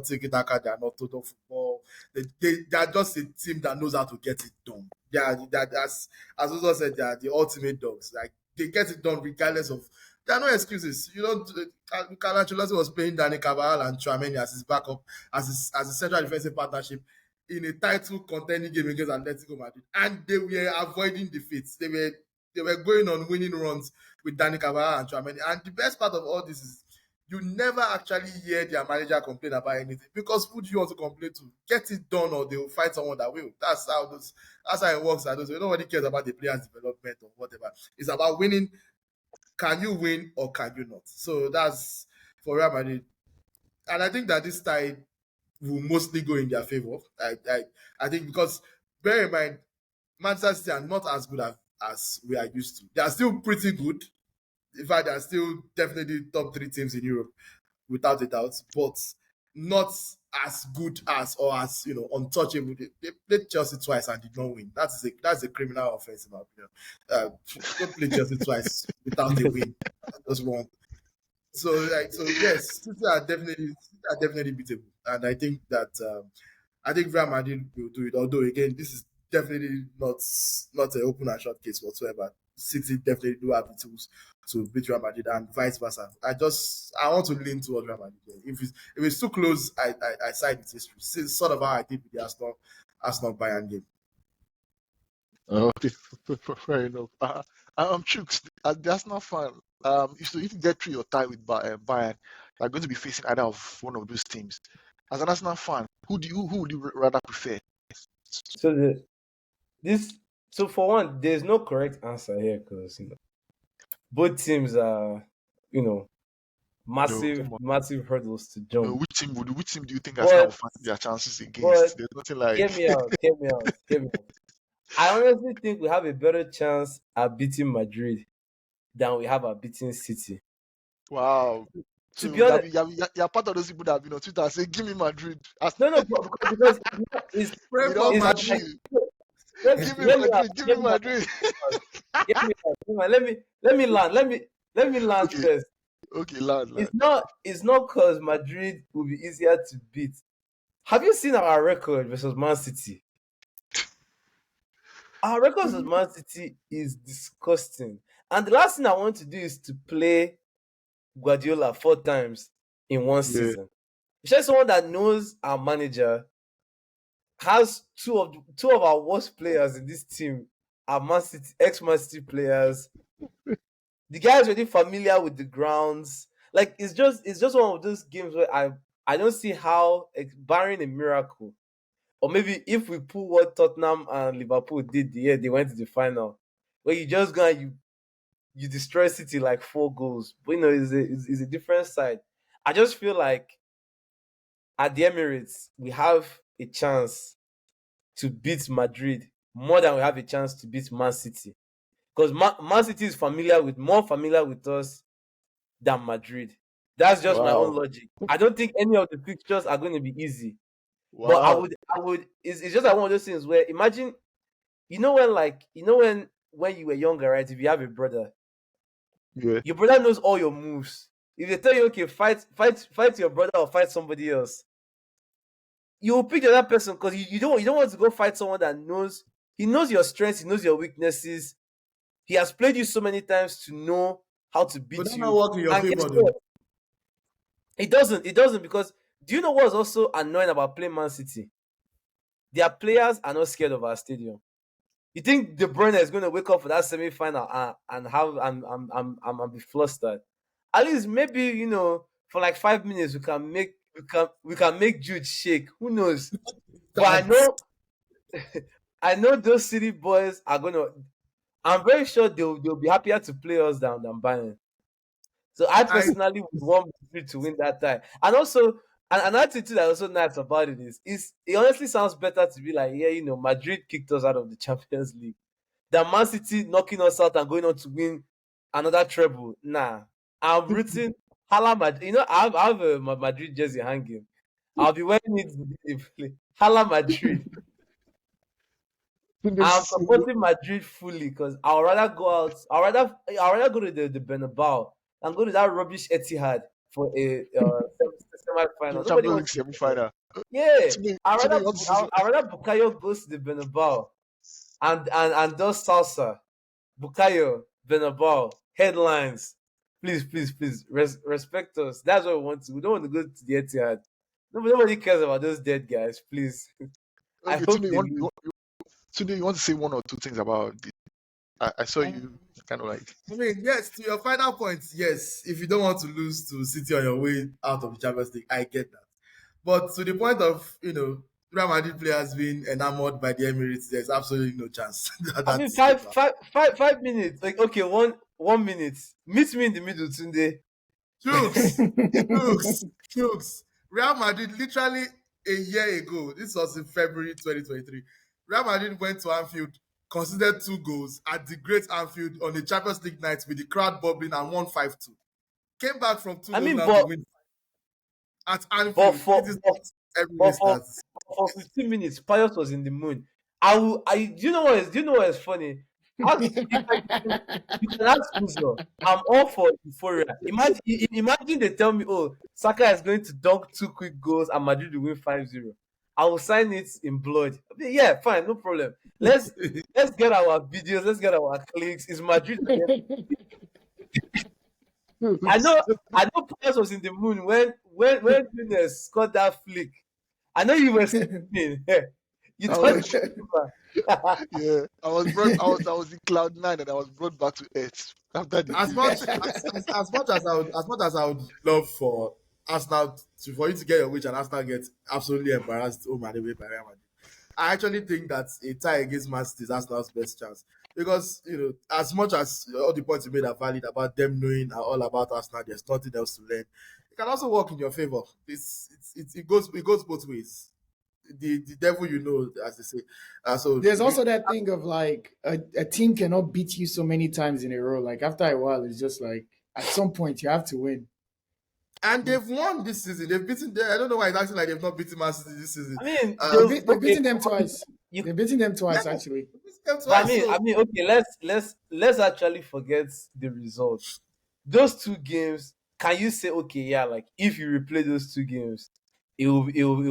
taking taka. They are not total football. They are just a team that knows how to get it done. As Uzo said, they are the ultimate dogs. Like they get it done regardless of. There are no excuses. Carlo Ancelotti was playing Dani Carvajal and Tchouaméni as his backup, as a central defensive partnership in a title contending game against Atletico Madrid, and they were avoiding defeats. They were going on winning runs with Dani Carvajal and Tchouaméni. And the best part of all this is you never actually hear their manager complain about anything, because who do you want to complain to? Get it done, or they will find someone that will. That's how it works. Nobody cares about the player's development or whatever. It's about winning. Can you win or can you not? So that's for Real Madrid. And I think that this time will mostly go in their favor. I think because bear in mind, Manchester City are not as good as we are used to. They are still pretty good. In fact, they are still definitely top 3 teams in Europe, without a doubt, but not as good as or as untouchable. They played Chelsea twice and did not win. That's a criminal offense in my opinion. Don't play Chelsea twice without a win. That's wrong. So yes, City are definitely beatable, and I think that Real Madrid will do it. Although again, this is definitely not an open and short case whatsoever. City definitely do have the tools to beat Real Madrid, and vice versa. I want to lean towards Real Madrid. If it's too close, I side with history. It's sort of how I did with the Arsenal Bayern game. Okay, fair enough. Chooks, that's not fun. If you get through your tie with Bayern, you're going to be facing either of one of those teams. As an Arsenal fan, who would you rather prefer? So for one, there's no correct answer here because both teams are massive hurdles to jump. No, which team do you think Arsenal will find their chances against? There's nothing like. Hear me out. I honestly think we have a better chance at beating Madrid than we have at beating City. Wow. To be honest, you're part of those people that have been on Twitter and say, "Give me Madrid." No, because it's Madrid. Give me Madrid. Let me land Okay. first. Okay, land. It's not because Madrid will be easier to beat. Have you seen our record versus Man City? Our record versus Man City is disgusting. And the last thing I want to do is to play Guardiola 4 times in one season. It's just someone that knows our manager, has two of our worst players in this team are Man City, ex-Man City players. The guy is already familiar with the grounds. Like it's just one of those games where I don't see how, barring a miracle, or maybe if we pull what Tottenham and Liverpool did the year they went to the final, where you just go and you destroy City like 4 goals. But it's a different side. I just feel like at the Emirates we have a chance to beat Madrid more than we have a chance to beat Man City. Because Man City is more familiar with us than Madrid. That's just my own logic. I don't think any of the fixtures are going to be easy. Wow. But I would. It's just like one of those things where imagine, when you were younger, right? If you have a brother, your brother knows all your moves. If they tell you, okay, fight your brother or fight somebody else, you will pick the other person because you don't want to go fight someone that knows your strengths, he knows your weaknesses. He has played you so many times to know how to But beat that not you. work in your And guess favor, though. what? It doesn't. It doesn't because do you know what's also annoying about playing Man City? Their players are not scared of our stadium. You think De Bruyne is going to wake up for that semi-final and have and be flustered? At least maybe for like 5 minutes we can make Jude shake. Who knows? But I That's know I know those City boys are gonna. I'm very sure they'll be happier to play us down than Bayern. So I I personally would want Madrid to win that time. And also, another thing too that's also nice about it is it honestly sounds better to be like, yeah, Madrid kicked us out of the Champions League than Man City knocking us out and going on to win another treble. Nah, I'm rooting Hala Madrid. I have a Madrid jersey hanging. I'll be wearing it the day they play. Hala Madrid. I'm supporting Madrid fully because I'd rather go out. I'd rather go to the Bernabeu and go to that rubbish Etihad for a semi-final. Nobody Champions League wants to go there. semi-final. Yeah, To me, you want to see I'd rather Bukayo goes to the Bernabeu and does salsa. Bukayo Bernabeu headlines. Please, please, please respect us. That's what we want to. We don't want to go to the Etihad. Nobody cares about those dead guys. Please, I okay. To hope me, they lose. you want to say one or two things about this. I saw you kind of like. I mean, yes, to your final point, yes. If you don't want to lose to City on your way out of the Champions League, I get that. But to the point of, Real Madrid players being enamored by the Emirates, there's absolutely no chance that I mean, that's going to happen. 5 minutes. Like, okay, 1 minute. Meet me in the middle, Tunde. Jokes. Real Madrid, literally a year ago, this was in February 2023, Real Madrid went to Anfield, considered 2 goals at the great Anfield on the Champions League night with the crowd bubbling and won 5-2. Came back from 2 I goals mean, now to win at but Anfield. for It is but, not every but for starts. for 15 minutes, Pius was in the moon. Do you know what is funny? Ask, you can ask Uzo. I'm all for euphoria. Imagine they tell me, oh, Saka is going to dunk 2 quick goals and Madrid will win 5-0. I will sign it in blood. Yeah, fine, no problem. Let's get our videos, let's get our clicks. Is Madrid I know Pius was in the moon when Nunes scored that flick. I know you were sleeping. You I thought was, it was over. yeah, I was in cloud nine and I was brought back to earth after the As game. much as I would love for Arsenal for you to get your wish and Arsenal get absolutely embarrassed home and away by Real Madrid, I actually think that a tie against Man City is Arsenal's best chance because as much as all the points you made are valid about them knowing all about Arsenal, there's nothing else to learn. It can also work in your favor. It goes both ways. The devil, as they say. So There's also that thing of like a team cannot beat you so many times in a row. Like after a while, it's just like at some point you have to win. and they've won this season. They've beaten them. I don't know why it's acting like they've not beaten Man City this season. I mean, They've beaten them twice. You, They've beaten them twice Yeah, actually. they beat them but twice. So, okay. Let's actually forget the results. Those 2 games. Can you say okay? Yeah, like if you replay those 2 games, it will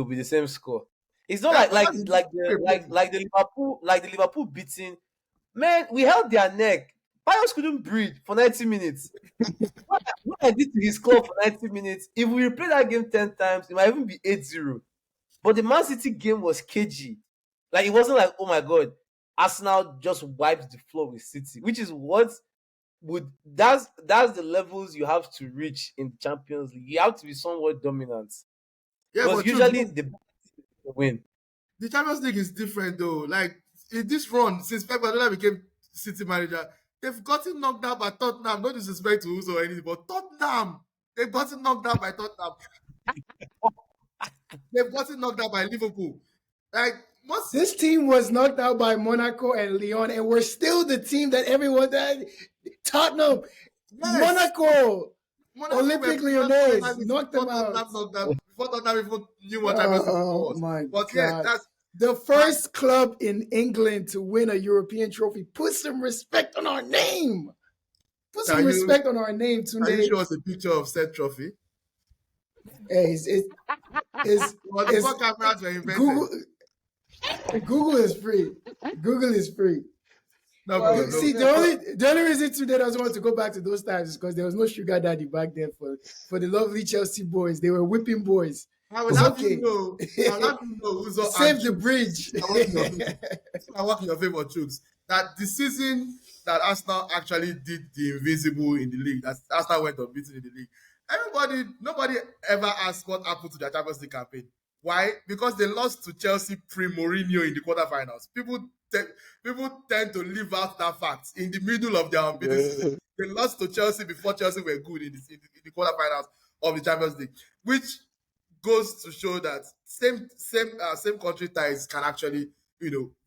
be the same score. It's not yeah, like but like that's like the Liverpool beating. Man, we held their neck. Pius couldn't breathe for 90 minutes. What I did to his club for 90 minutes, if we replay that game 10 times, it might even be 8-0. But the Man City game was cagey. Like, it wasn't like, oh my God, Arsenal just wiped the floor with City, which is that's the levels you have to reach in the Champions League. You have to be somewhat dominant. yeah, Because but true, usually the win. the Champions League is different though. Like in this run, since Pep Guardiola became City manager, they've gotten knocked out by Tottenham. No disrespect to Uzo or anything, but Tottenham, they've gotten knocked out by Tottenham. They've gotten knocked out by Liverpool. Like what's This team was knocked out by Monaco and Lyon, and we're still the team that everyone that Tottenham, yes, Monaco, Monaco Olympic were Lyonnais finalists knocked them out. before Tottenham even knew what Champions League Oh was. my But yeah, God. that's The first club in England to win a European trophy. Put some respect on our name. Put some Can you- respect on our name, Can you Tunde. show us a picture of said trophy? Hey, it's Well, it's- before cameras were invented. Google is free. Google is free. No Well, problem. No. See, the only reason today doesn't want to go back to those times is because there was no sugar daddy back then for the lovely Chelsea boys. They were whipping boys. I will It's have you okay. know. I will have you know, Uzo Save and the Chooks. bridge. I work in your favor, Chooks. That the season that Arsenal actually did the invisible in the league, that Arsenal went unbeaten in the league. Nobody ever asked what happened to their Champions League campaign. Why? Because they lost to Chelsea pre-Mourinho in the quarterfinals. People tend to leave out that fact in the middle of their unbeaten season. They lost to Chelsea before Chelsea were good in the quarterfinals of the Champions League, which goes to show that same country ties can actually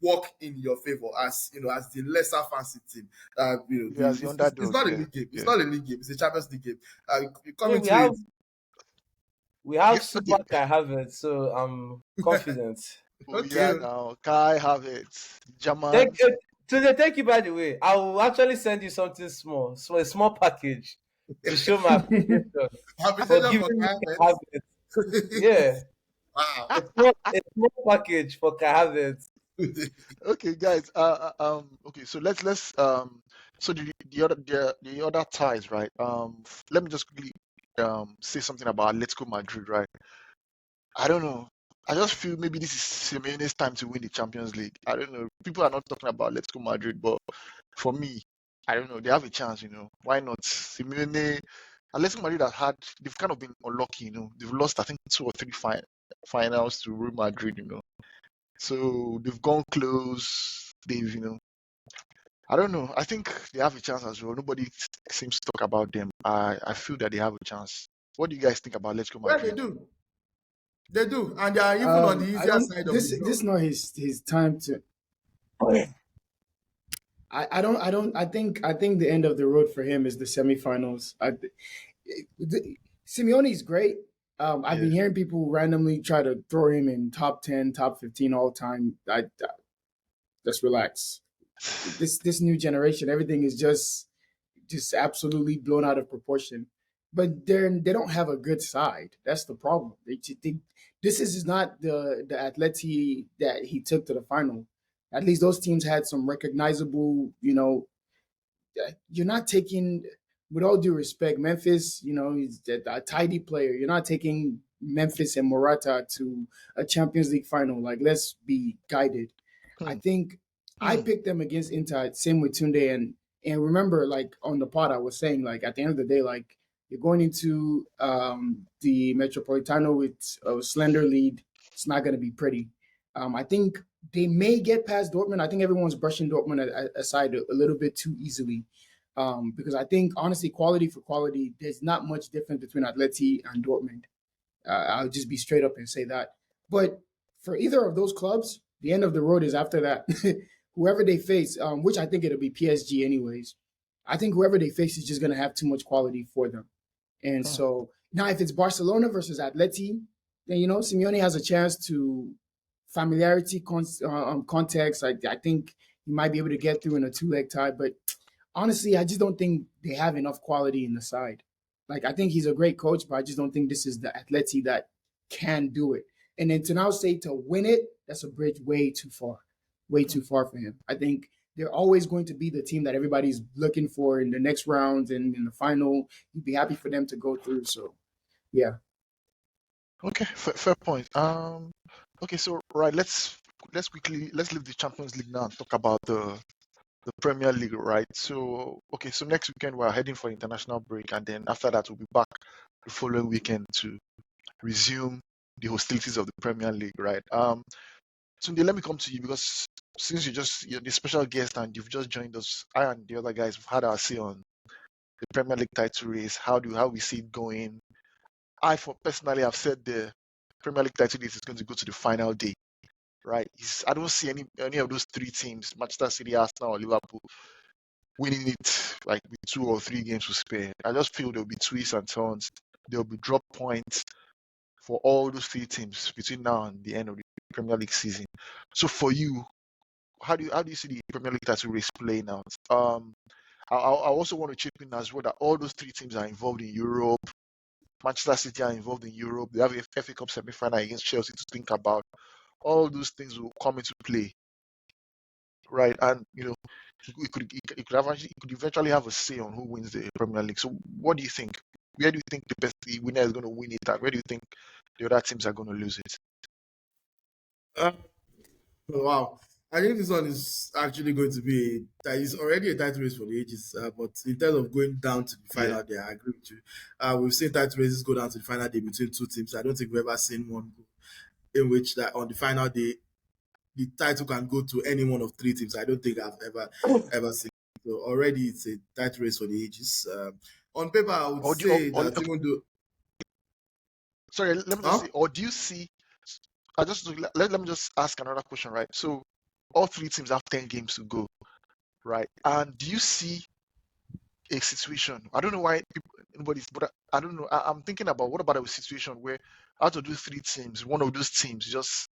work in your favor as as the lesser fancy team. Yeah, as the It's underdog. not a Yeah, league game. It's yeah. not a league game. It's a Champions League game. You come yeah, into it. we have Yeah, Super okay. Kai Havertz, so I'm confident. Oh Okay. yeah, now Kai Havertz, German. Thank thank you, by the way. I will actually send you something small, so a small package to show my appreciation for Appreciation for giving me Kai Havertz. Havertz. Yeah, Wow. a small package for Kai Havertz. Okay, guys. Okay, so let's so the other ties, right? Let me just quickly say something about Atletico Madrid, right? I don't know. I just feel maybe this is Simeone's time to win the Champions League. I don't know. People are not talking about Atletico Madrid, but for me, I don't know. They have a chance, Why not? Simeone, Atletico Madrid they've kind of been unlucky, They've lost, I think, 2 or 3 finals to Real Madrid, So they've gone close. I don't know. I think they have a chance as well. Nobody seems to talk about them. I feel that they have a chance. What do you guys think about Atletico Well, they Madrid? do. They do, and they are even on the I easier don't. side of This the this draw. not his time to. I think the end of the road for him is the semifinals. Simeone's great. I've Yeah. been hearing people randomly try to throw him in top 10, top 15 all time. Just relax. This new generation, everything is just absolutely blown out of proportion. But they don't have a good side. That's the problem. This is not the Atleti that he took to the final. At least those teams had some recognizable, you're not taking, with all due respect, Memphis, he's a tidy player. You're not taking Memphis and Morata to a Champions League final. Like, let's be guided. I Hmm. think I Hmm. picked them against Inter, same with Tunde. And remember, like on the pod, I was saying, like, at the end of the day, like, you're going into the Metropolitano with a slender lead. It's not going to be pretty. I think they may get past Dortmund. I think everyone's brushing Dortmund aside a little bit too easily. Because I think, honestly, quality for quality, there's not much difference between Atleti and Dortmund. I'll just be straight up and say that. But for either of those clubs, the end of the road is after that. Whoever they face, which I think it'll be PSG anyways, I think whoever they face is just going to have too much quality for them. And Hmm. so now if it's Barcelona versus Atleti, then, Simeone has a chance to familiarity, context. I think he might be able to get through in a two-leg tie. But honestly, I just don't think they have enough quality in the side. Like, I think he's a great coach, but I just don't think this is the Atleti that can do it. And then to now say to win it, that's a bridge way too far for him. I think they're always going to be the team that everybody's looking for in the next round and in the final. You'd be happy for them to go through. So, yeah. Okay, fair point. Okay, so right, let's leave the Champions League now and talk about the Premier League, right? So okay, so next weekend we're heading for international break, and then after that we'll be back the following weekend to resume the hostilities of the Premier League, right? Tunde, let me come to you because since you're the special guest and you've just joined us, I and the other guys have had our say on the Premier League title race. How we see it going? Personally have said the Premier League title race is going to go to the final day, right? I don't see any of those 3 teams, Manchester City, Arsenal, or Liverpool, winning it like with 2 or 3 games to spare. I just feel there'll be twists and turns. There'll be drop points for all those 3 teams between now and the end of the Premier League season. So for you, how do you see the Premier League title race playing out? I also want to chip in as well that all those 3 teams are involved in Europe. Manchester City are involved in Europe. They have a FA Cup semi-final against Chelsea to think about. All those things will come into play, right? And he could eventually have a say on who wins the Premier League. So what do you think? Where do you think the winner is going to win it at? Where do you think the other teams are going to lose it? Uh, wow. I think this one is actually going to be that is already a title race for the ages. But in terms of going down to the Yeah. final day, I agree with you. We've seen title races go down to the final day between two teams. I don't think we've ever seen one go in which that on the final day the title can go to any one of three teams. I don't think I've ever seen. So already it's a title race for the ages. On paper, I would Or say that even though sorry, let me just say, or do you see? Let me just ask another question, right? So all three teams have 10 games to go, right? And do you see a situation? I don't know why anybody's, but I don't know. I'm thinking about what about a situation where out of those three teams, one of those teams just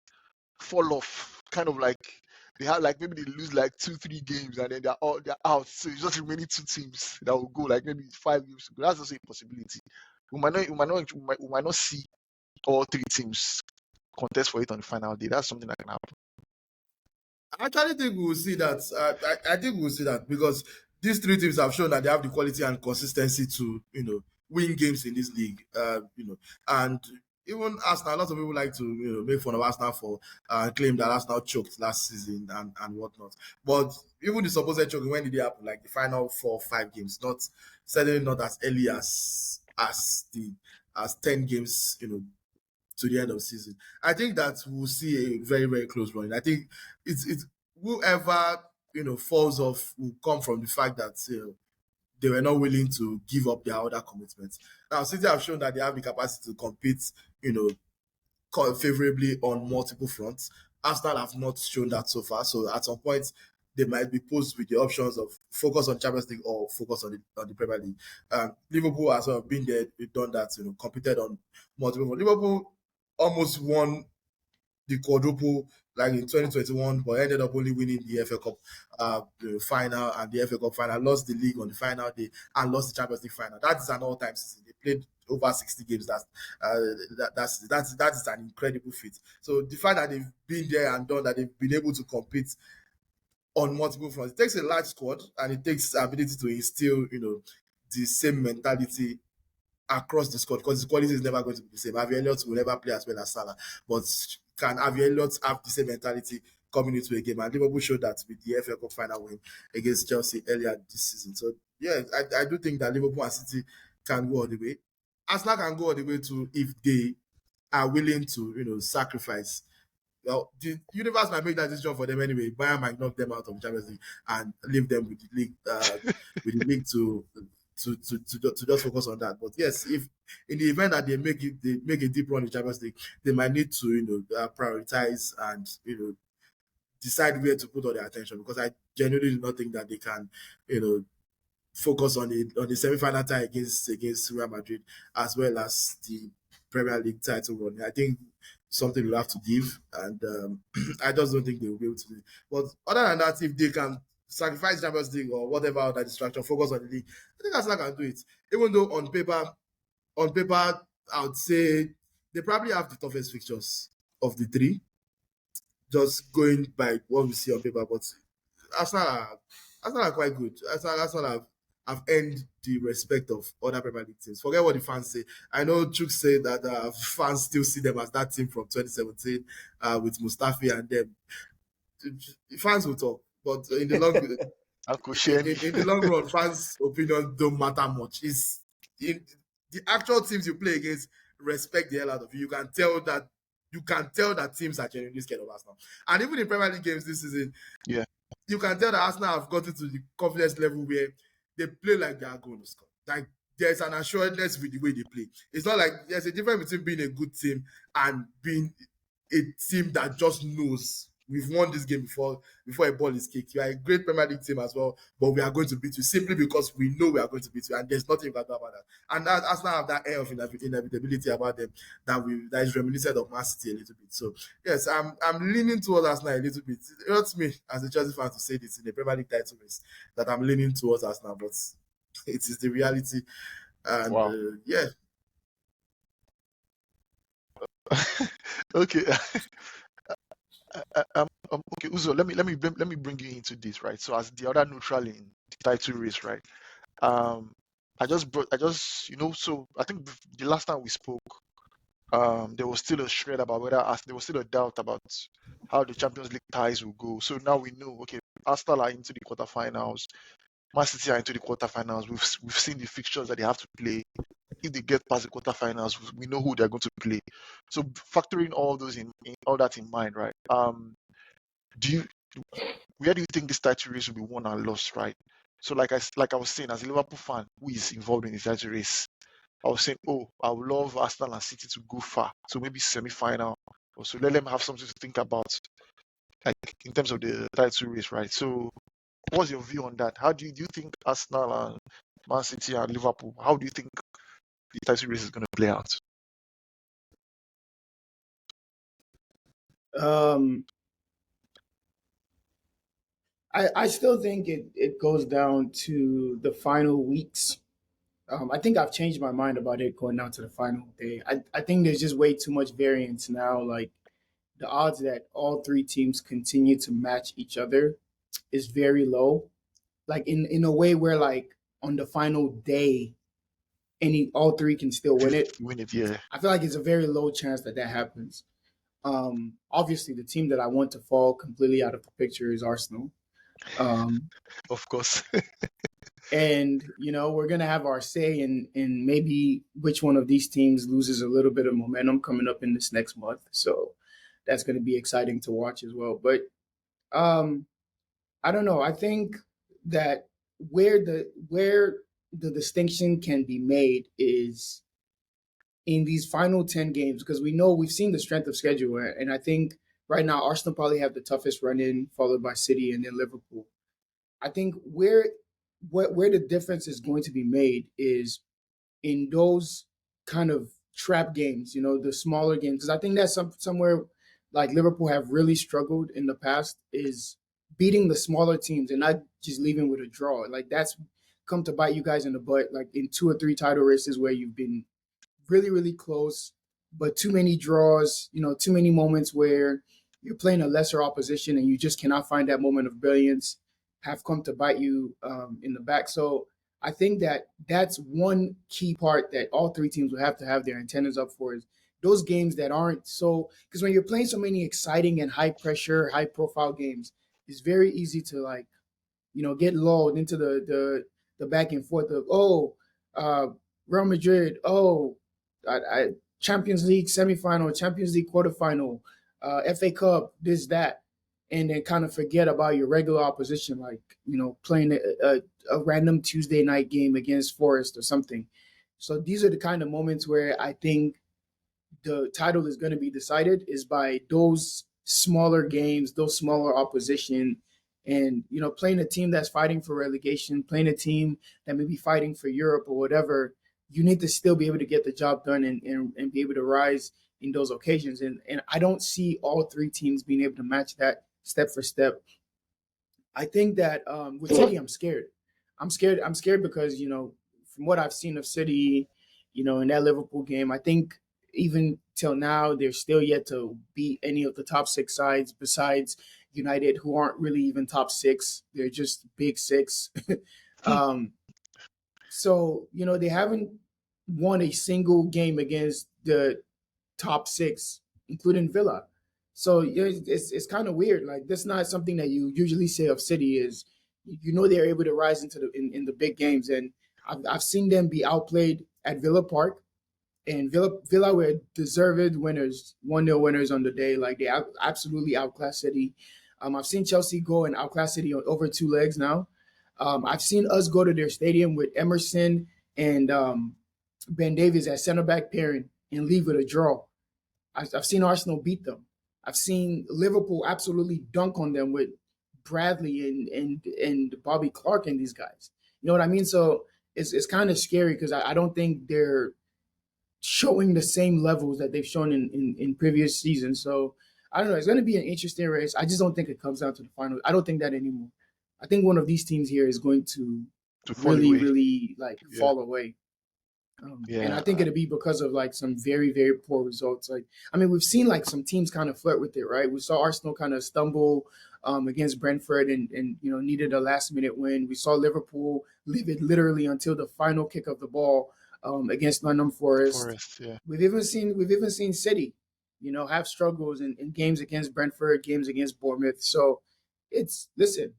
fall off, kind of like they have like maybe they lose like 2-3 games and then they're out. So it's just remaining two teams that will go like maybe 5 games to go. That's also a possibility. We might not see all three teams contest for it on the final day. That's something that can happen. I actually think we will see that. I think we will see that because these three teams have shown that they have the quality and consistency to, win games in this league. And even Arsenal, a lot of people like to, make fun of Arsenal for claim that Arsenal choked last season and whatnot. But even the supposed choking, when did it happen? Like the final 4 or 5 games, certainly not as early as 10 games, to the end of the season. I think that we'll see a very, very close run. I think it's whoever falls off will come from the fact that they were not willing to give up their other commitments. Now, City have shown that they have the capacity to compete, favorably on multiple fronts. Arsenal have not shown that so far. So at some point, they might be posed with the options of focus on Champions League or focus on the Premier League. Liverpool has been there, done that, competed on multiple. Liverpool almost won the quadruple like in 2021, but ended up only winning the FA Cup the final and the FA Cup final, lost the league on the final day and lost the Champions League final. That is an all-time season. They played over 60 games. That is an incredible feat. So the fact that they've been there and done that, they've been able to compete on multiple fronts. It takes a large squad and it takes ability to instill, the same mentality across the squad because the quality is never going to be the same. Harvey Elliott will never play as well as Salah, but can Harvey Elliott have the same mentality coming into a game? And Liverpool showed that with the FA Cup final win against Chelsea earlier this season. So yeah, I do think that Liverpool and City can go all the way. Arsenal can go all the way too if they are willing to, sacrifice. Well, the universe might make that decision for them anyway. Bayern might knock them out of the Champions League and leave them with the league, to just focus on that. But yes, if in the event that they make a deep run in the Champions League, they might need to prioritize and decide where to put all their attention because I genuinely do not think that they can focus on the semi-final tie against Real Madrid as well as the Premier League title run. I think something will have to give, and I just don't think they will be able to do it. But other than that, if they can sacrifice Champions League or whatever other distraction, focus on the league, I think Arsenal can do it. Even though on paper, I would say they probably have the toughest fixtures of the three, just going by what we see on paper. But Arsenal are quite good. Arsenal have earned the respect of other Premier League teams. Forget what the fans say. I know Chuk said that fans still see them as that team from 2017 with Mustafi and them. Fans will talk, but in the long in the long run, fans' opinions don't matter much. It's in the actual teams you play against respect the hell out of you. You can tell that teams are genuinely scared of Arsenal. And even in Premier League games this season, yeah, you can tell that Arsenal have gotten to the confidence level where they play like they are going to score. Like there's an assuredness with the way they play. It's not like there's a difference between being a good team and being a team that just knows we've won this game before a ball is kicked. You are a great Premier League team as well, but we are going to beat you simply because we know we are going to beat you, and there's nothing you can do about that. And that Arsenal have that air of inevitability about them that is reminiscent of Man City a little bit. So yes, I'm leaning towards Arsenal a little bit. It hurts me as a Chelsea fan to say this in the Premier League title race that I'm leaning towards Arsenal, but it is the reality. And wow. Yeah. Okay. Okay, Uzo, let me bring you into this, right? So as the other neutral in the title race, right? Um, so I think the last time we spoke, there was still a shred about there was still a doubt about how the Champions League ties will go. So now we know, okay, Arsenal are into the quarterfinals, Man City are into the quarterfinals. We've seen the fixtures that they have to play. If they get past the quarterfinals, we know who they're going to play. So factoring all those in all that in mind, right? Do you where do you think this title race will be won and lost, right? So like I was saying, as a Liverpool fan who is involved in the title race, I was saying, oh, I would love Arsenal and City to go far. So maybe semi-final. Or so let them have something to think about, like in terms of the title race, right? So what's your view on that? How do you think Arsenal and Man City and Liverpool, how do you think the title race is going to play out? Um, I still think it goes down to the final weeks. I think I've changed my mind about it going down to the final day. I think there's just way too much variance now. Like the odds that all three teams continue to match each other is very low. Like in a way where like on the final day, all three can still win it. Win it, yeah. I feel like it's a very low chance that happens. Obviously, the team that I want to fall completely out of the picture is Arsenal. Of course. And we're gonna have our say in maybe which one of these teams loses a little bit of momentum coming up in this next month. So that's gonna be exciting to watch as well. But um, I don't know. I think that where the distinction can be made is in these final 10 games because we've seen the strength of schedule, and I think right now Arsenal probably have the toughest run in, followed by City and then Liverpool. I think where the difference is going to be made is in those kind of trap games, the smaller games. Because I think that's somewhere like Liverpool have really struggled in the past is beating the smaller teams and not just leaving with a draw. Like that's come to bite you guys in the butt, like in 2 or 3 title races where you've been really, really close, but too many draws, too many moments where you're playing a lesser opposition and you just cannot find that moment of brilliance have come to bite you in the back. So I think that that's one key part that all three teams will have to have their antennas up for is those games that aren't so, because when you're playing so many exciting and high pressure, high profile games, it's very easy to like, get lulled into the back and forth of, uh, Real Madrid, Champions League semifinal, Champions League quarterfinal, FA Cup, this, that, and then kind of forget about your regular opposition, like, playing a random Tuesday night game against Forest or something. So these are the kind of moments where I think the title is going to be decided is by those smaller games, those smaller opposition, and playing a team that's fighting for relegation, playing a team that may be fighting for Europe or whatever. You need to still be able to get the job done and be able to rise in those occasions. And I don't see all three teams being able to match that step for step. I think that with City, I'm scared. I'm scared because from what I've seen of City, in that Liverpool game, I think even till now they're still yet to beat any of the top 6 sides besides United, who aren't really even top 6. They're just big 6. So they haven't won a single game against the top 6, including Villa. So it's kind of weird. Like that's not something that you usually say of City. Is they're able to rise into in the big games, and I've seen them be outplayed at Villa Park, and Villa were deserved winners, 1-0 winners on the day. Like they absolutely outclassed City. I've seen Chelsea go and outclass City on over 2 legs now. I've seen us go to their stadium with Emerson and Ben Davies at center back pairing and leave with a draw. I've seen Arsenal beat them. I've seen Liverpool absolutely dunk on them with Bradley and Bobby Clark and these guys. You know what I mean? So it's kind of scary because I don't think they're showing the same levels that they've shown in previous seasons. So I don't know. It's going to be an interesting race. I just don't think it comes down to the final. I don't think that anymore. I think one of these teams here is going to fall really, away. really like fall away. And I Yeah, think it'll be because of like some very, very poor results. Like, I mean, we've seen like some teams kind of flirt with it, right? We saw Arsenal kind of stumble against Brentford and needed a last minute win. We saw Liverpool leave it literally until the final kick of the ball against Nottingham Forest. Forest. Yeah, We've even seen City, have struggles in games against Brentford, games against Bournemouth. So it's listen,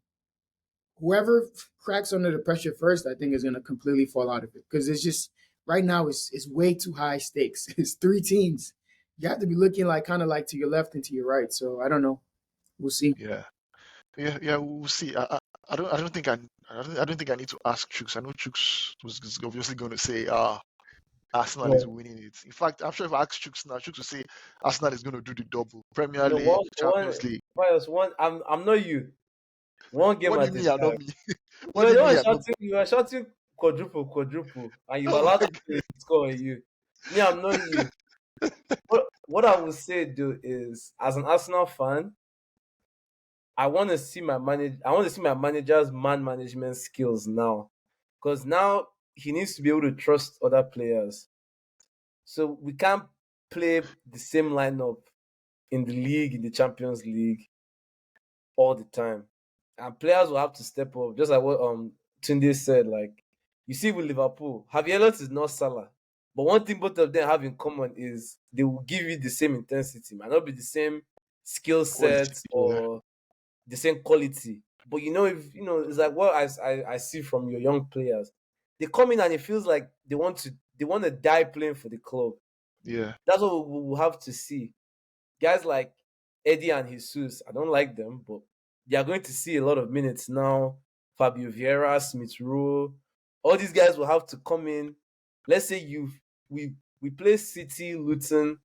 whoever cracks under the pressure first, I think is going to completely fall out of it because it's just right now it's way too high stakes. It's three teams. You have to be looking like kind of like to your left and to your right. So I don't know. We'll see. yeah, yeah. We'll see. I don't think I need to ask Chooks. I know Chooks was obviously going to say, Arsenal is winning it. In fact, I'm sure if I ask Chooks now, Chooks will say Arsenal is going to do the double: Premier No, League, Champions League. one. I'm not you. One game What do at you a mean? You're time. not me. No, What do you mean? you are shouting quadruple, and you've Oh allowed my to score on you. Me, I'm not you. What I would say though is, as an Arsenal fan, I want to see my manager's man management skills now, because now he needs to be able to trust other players. So we can't play the same lineup in the league, in the Champions League, all the time. And players will have to step up, just like what Tunde said. Like, you see with Liverpool, Javier Elliott is not Salah. But one thing both of them have in common is they will give you the same intensity. Might not be the same skill quality. set Yeah, or the same quality. But if it's like what I see from your young players. They come in and it feels like they want to die playing for the club. yeah, That's what we will have to see. Guys like Eddie and Jesus, I don't like them, but they are going to see a lot of minutes now. Fabio Vieira, Smith Rowe, all these guys will have to come in. Let's say we play City, Luton,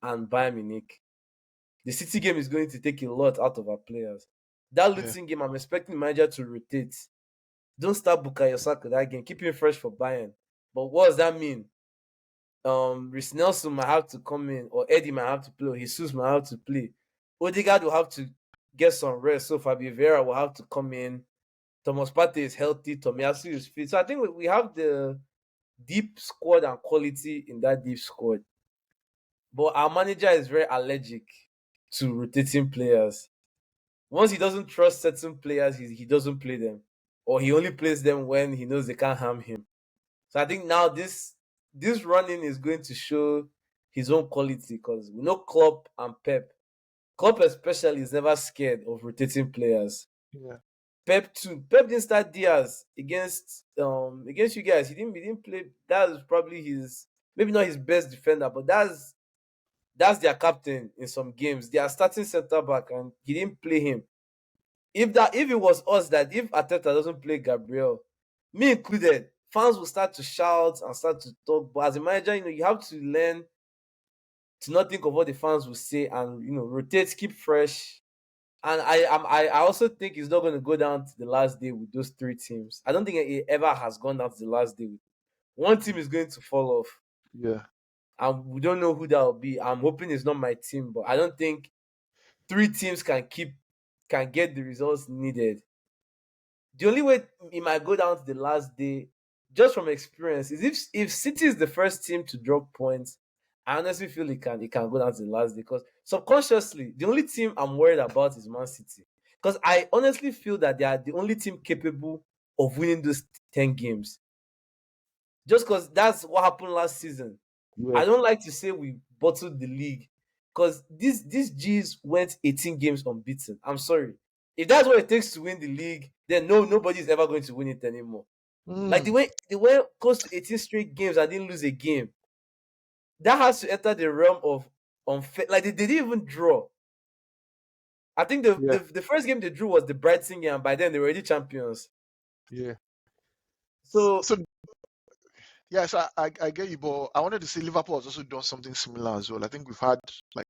and Bayern Munich. The City game is going to take a lot out of our players. That yeah, Luton game, I'm expecting the manager to rotate. Don't start Bukayo Saka that game. Keep him fresh for Bayern. But what does that mean? Rhys Nelson might have to come in, or Eddie might have to play, or Jesus might have to play. Odegaard will have to get some rest, so Fabio Vieira will have to come in. Thomas Partey is healthy, Tomiyasu is fit. So I think we have the deep squad and quality in that deep squad. But our manager is very allergic to rotating players. Once he doesn't trust certain players, he doesn't play them. Or he only plays them when he knows they can't harm him. So I think now this running is going to show his own quality because we know Klopp and Pep. Klopp especially is never scared of rotating players. yeah, Pep too. Pep didn't start Diaz against you guys. He didn't play. That was probably his maybe not his best defender, but that's their captain in some games. They are starting centre back and he didn't play him. If it was us that if Ateta doesn't play Gabriel, me included, fans will start to shout and start to talk. But as a manager, you have to learn to not think of what the fans will say and rotate, keep fresh. And I also think it's not going to go down to the last day with those three teams. I don't think it ever has gone down to the last day. One team is going to fall off, yeah, and we don't know who that will be. I'm hoping it's not my team, but I don't think three teams can get the results needed. The only way it might go down to the last day, just from experience, is if City is the first team to drop points. I honestly feel it can go down to the last day because subconsciously the only team I'm worried about is Man City, because I honestly feel that they are the only team capable of winning those 10 games. Just because that's what happened last season. yeah, I don't like to say we bottled the league because these G's went 18 games unbeaten. I'm sorry. If that's what it takes to win the league, then nobody's ever going to win it anymore. Like mm, they went close to 18 straight games and didn't lose a game. That has to enter the realm of unfair. Like they didn't even draw. I think the, yeah, the the first game they drew was the Brighton game, and by then they were already champions. yeah. So So yeah, so I get you, but I wanted to say Liverpool has also done something similar as well. I think we've had like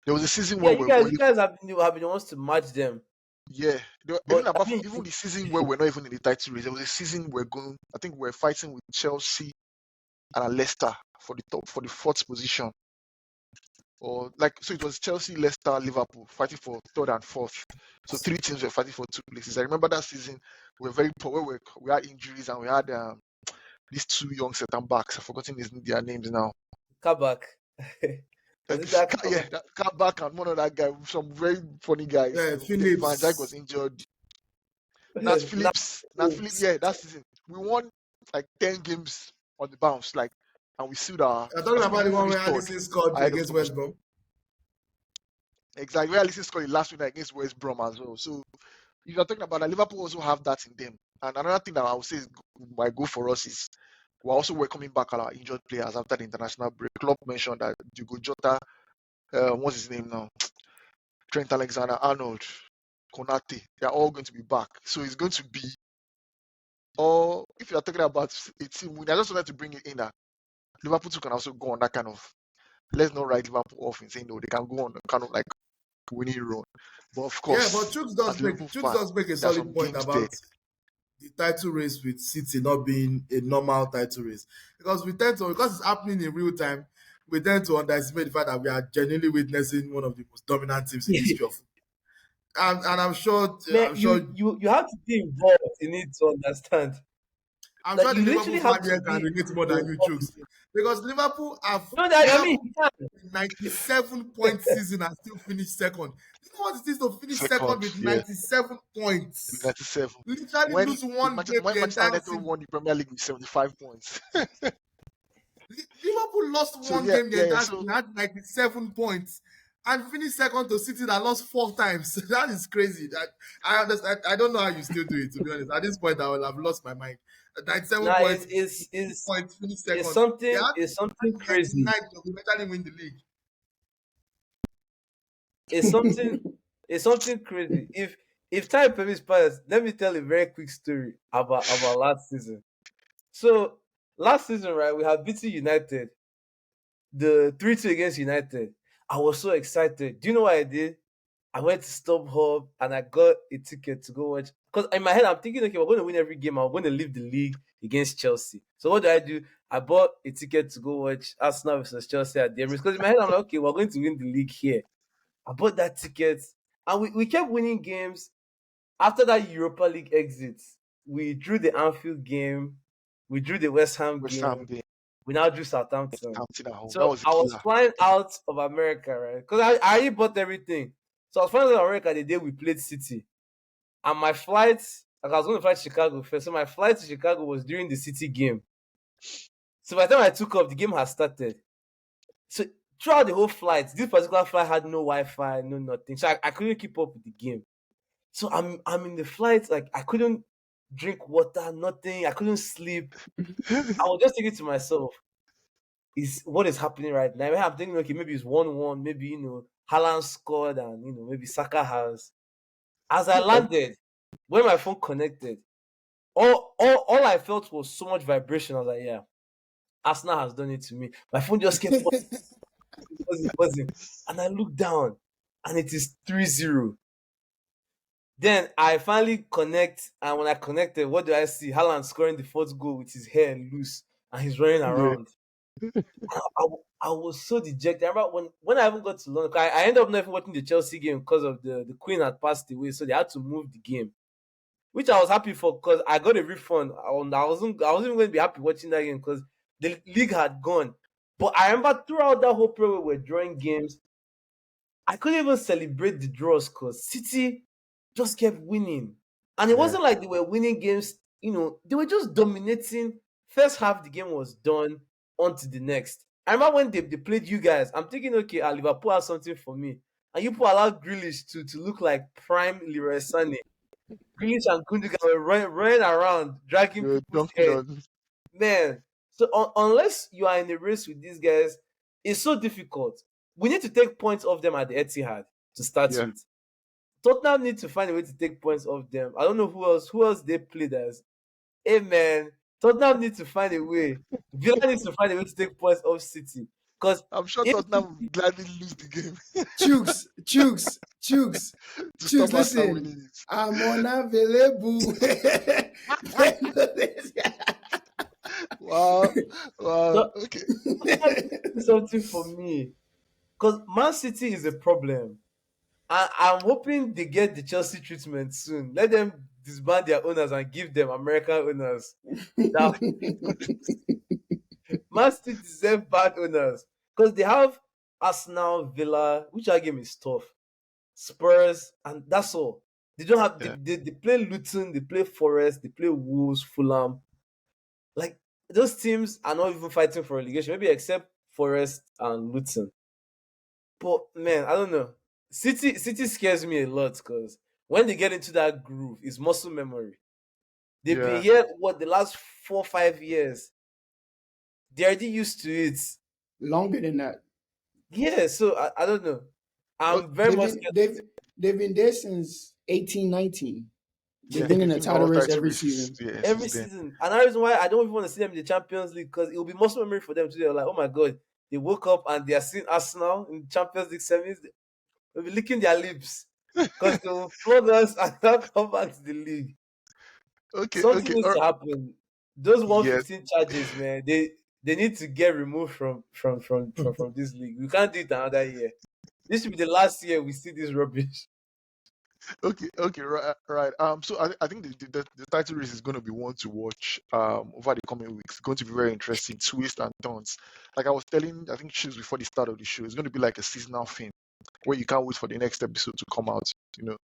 there was a season yeah, where you we're guys, you only guys have been the ones to match them. yeah. Even But I apart from mean, even the season where we're not even in the title race, there was a season we're going. I think we're fighting with Chelsea and Leicester for the fourth position. Or like so it was Chelsea, Leicester, Liverpool fighting for third and fourth. So three teams were fighting for two places. I remember that season we were very poor. We had injuries and we had these two young centre backs. I've forgotten their names now. Kabak. Was it that Yeah, Kabak and one other guy, some very funny guys. Yeah, Van Phillips. Dijk was injured. Nat Phillips. Yeah, that season. We won like 10 games on the bounce, and we sealed our. You're talking I think about we the one finished where third Allison scored ahead of against Liverpool. West Brom. Exactly. Where Alisson scored the last winner against West Brom as well. So if you're talking about that, Liverpool also have that in them. And another thing that I would say might go for us is we're also welcoming back our injured players after the international break. Klopp mentioned that Diogo Jota, what's his name now? Trent Alexander-Arnold, Konate, they're all going to be back. So it's going to be, or if you're talking about a team, I just wanted to bring it in that Liverpool too can also go on that kind of, let's not write Liverpool off and say no, they can go on kind of like winning run. But of course, Yeah, but Chooks does as Liverpool make a there's some solid point games about the title race with City not being a normal title race. Because it's happening in real time, we tend to underestimate the fact that we are genuinely witnessing one of the most dominant teams in the history of football. And I'm sure Man, you have to be involved in it to understand. I'm Like, sure the you Liverpool literally have fan to here can be relate more than you, involved Chooks. in it. Because Liverpool have No, I mean, you can. 97-point season and still finish second. You know what it is to finish second with 97 points? 97. Literally lose one game When the Manchester entire United season. won the Premier League with 75 points. Liverpool lost So, one yeah, game the yeah, entire so- season, had 97 points, and finished second to City that lost 4 times. That is crazy. I understand. I don't know how you still do it, to be honest. At this point, I will have lost my mind. 97 Nah, points, it's points, finish second. it's something They had it's something crazy. 99 to eventually win the league. It's something crazy. If time permits, Pius, let me tell a very quick story about last season. So last season, right, we had beaten United, the 3-2 against United. I was so excited. Do you know what I did? I went to StubHub and I got a ticket to go watch. Because in my head, I'm thinking, okay, we're going to win every game. I'm going to leave the league against Chelsea. So what do? I bought a ticket to go watch Arsenal versus Chelsea at the Emirates. Because in my head, I'm like, okay, we're going to win the league here. I bought that ticket and we kept winning games. After that Europa League exit, we drew the Anfield game. We drew the West Ham West game. Ham game. We now drew Southampton. Southampton at home. That So was I was killer. flying out of America, right? Because I already bought everything. So I was flying out of America the day we played City. And my flight, like I was going to fly to Chicago first. So my flight to Chicago was during the City game. So by the time I took off, the game had started. So throughout the whole flight, this particular flight had no Wi-Fi, no nothing. So I couldn't keep up with the game. So I'm in the flight, like I couldn't drink water, nothing. I couldn't sleep. I was just thinking to myself, what is happening right now? I'm thinking, okay, maybe it's 1-1, maybe Haaland scored and maybe Saka has. As I landed, when my phone connected, all I felt was so much vibration. I was like, yeah, Arsenal has done it to me. My phone just kept buzzing. And I looked down and it is 3-0. Then I finally connect, and when I connected, what do I see? Haaland scoring the fourth goal with his hair loose and he's running around. I was so dejected. I remember when I even got to London, I ended up not even watching the Chelsea game because of the Queen had passed away, so they had to move the game, which I was happy for because I got a refund. I wasn't even going to be happy watching that game because the league had gone. But I remember throughout that whole period we were drawing games, I couldn't even celebrate the draws because City just kept winning. And it wasn't like they were winning games, they were just dominating. First half, the game was done, on to the next. I remember when they played you guys, I'm thinking, okay, Liverpool has something for me. And you put allowed Grealish to look like prime Leroy Sané. Grealish and Gundogan were running around, dragging people's head. Man, so unless you are in a race with these guys, it's so difficult. We need to take points off them at the Etihad to start with. Tottenham need to find a way to take points off them. I don't know who else they played as. Hey man, Tottenham need to find a way. Villa needs to find a way to take points off City. Because I'm sure Tottenham will gladly lose the game. Chooks, listen. I'm unavailable. Wow. Okay. Something for me. Because Man City is a problem. I'm hoping they get the Chelsea treatment soon. Let them disband their owners and give them American owners. Now, Man City deserve bad owners because they have Arsenal, Villa, which our game is tough. Spurs, and that's all. They don't have. Yeah. They play Luton, they play Forest, they play Wolves, Fulham. Like those teams are not even fighting for relegation, maybe except Forest and Luton. But man, I don't know. City scares me a lot because when they get into that groove, it's muscle memory. They've been Yeah. here the last 4 or 5 years. They're already used to it. Longer than that. Yeah, so I don't know. I'm very They've much been, scared. they've been there since 1819. They've Yeah, been in they've a been all title race title every races, season. yeah, Every since then. season. Another reason why I don't even want to see them in the Champions League because it will be muscle memory for them today. They're like, oh my god, they woke up and they are seeing Arsenal in the Champions League semis. They'll be licking their lips because they will flog us and not come back to the league. Okay, Something okay, needs to happen. Those yes. 115 charges, man, they need to get removed from this league. We can't do it another year. This will be the last year we see this rubbish. Okay, right, right. So I think the title race is going to be one to watch over the coming weeks. It's going to be very interesting, twists and turns. Like I was telling, I think shows before the start of the show, it's going to be like a seasonal thing where you can't wait for the next episode to come out. You know,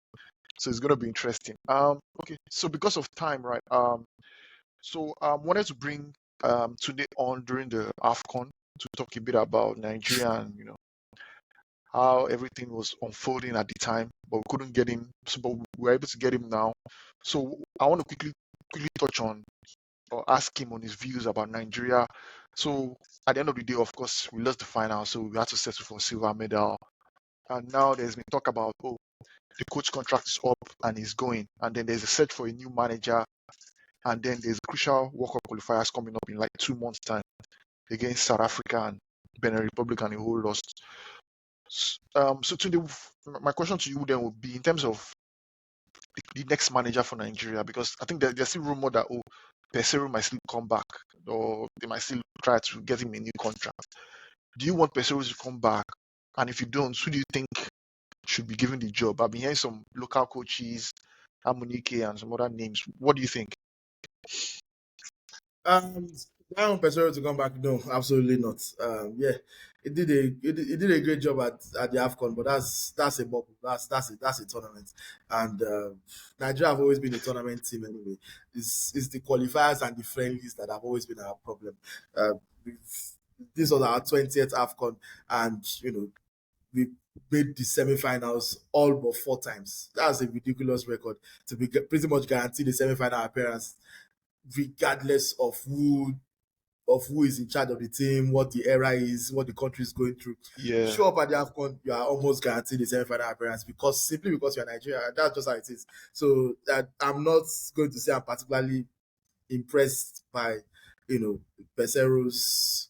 so it's going to be interesting. Okay. So because of time, right? So wanted to bring Tunde on during the AFCON to talk a bit about Nigeria and how everything was unfolding at the time, but we couldn't get him. So, but we were able to get him now. So I want to quickly touch on or ask him on his views about Nigeria. So at the end of the day, of course, we lost the final, so we had to settle for silver medal. And now there's been talk about the coach contract is up and he's going, and then there's a search for a new manager, and then there's crucial World Cup qualifiers coming up in like 2 months' time against South Africa and Benin Republic and a whole lot. So Tunde, my question to you then would be in terms of the next manager for Nigeria, because I think there's still rumor that Peseiro might still come back or they might still try to get him a new contract. Do you want Peseiro to come back? And if you don't, who do you think should be given the job? I've been hearing some local coaches, Amunike and some other names. What do you think? Down Pesaro to come back? No, absolutely not. Yeah, it did a great job at the AFCON, but that's a bubble. That's a tournament, and Nigeria have always been a tournament team anyway. It's the qualifiers and the friendlies that have always been our problem. This was our 20th AFCON, and we made the semi-finals all but 4 times. That's a ridiculous record to be pretty much guaranteed a semi-final appearance, regardless of who is in charge of the team, what the era is, what the country is going through. Yeah. Show up at the AFCON, you are almost guaranteed a semi-final appearance because you're Nigeria. That's just how it is. So I'm not going to say I'm particularly impressed by Peseiro's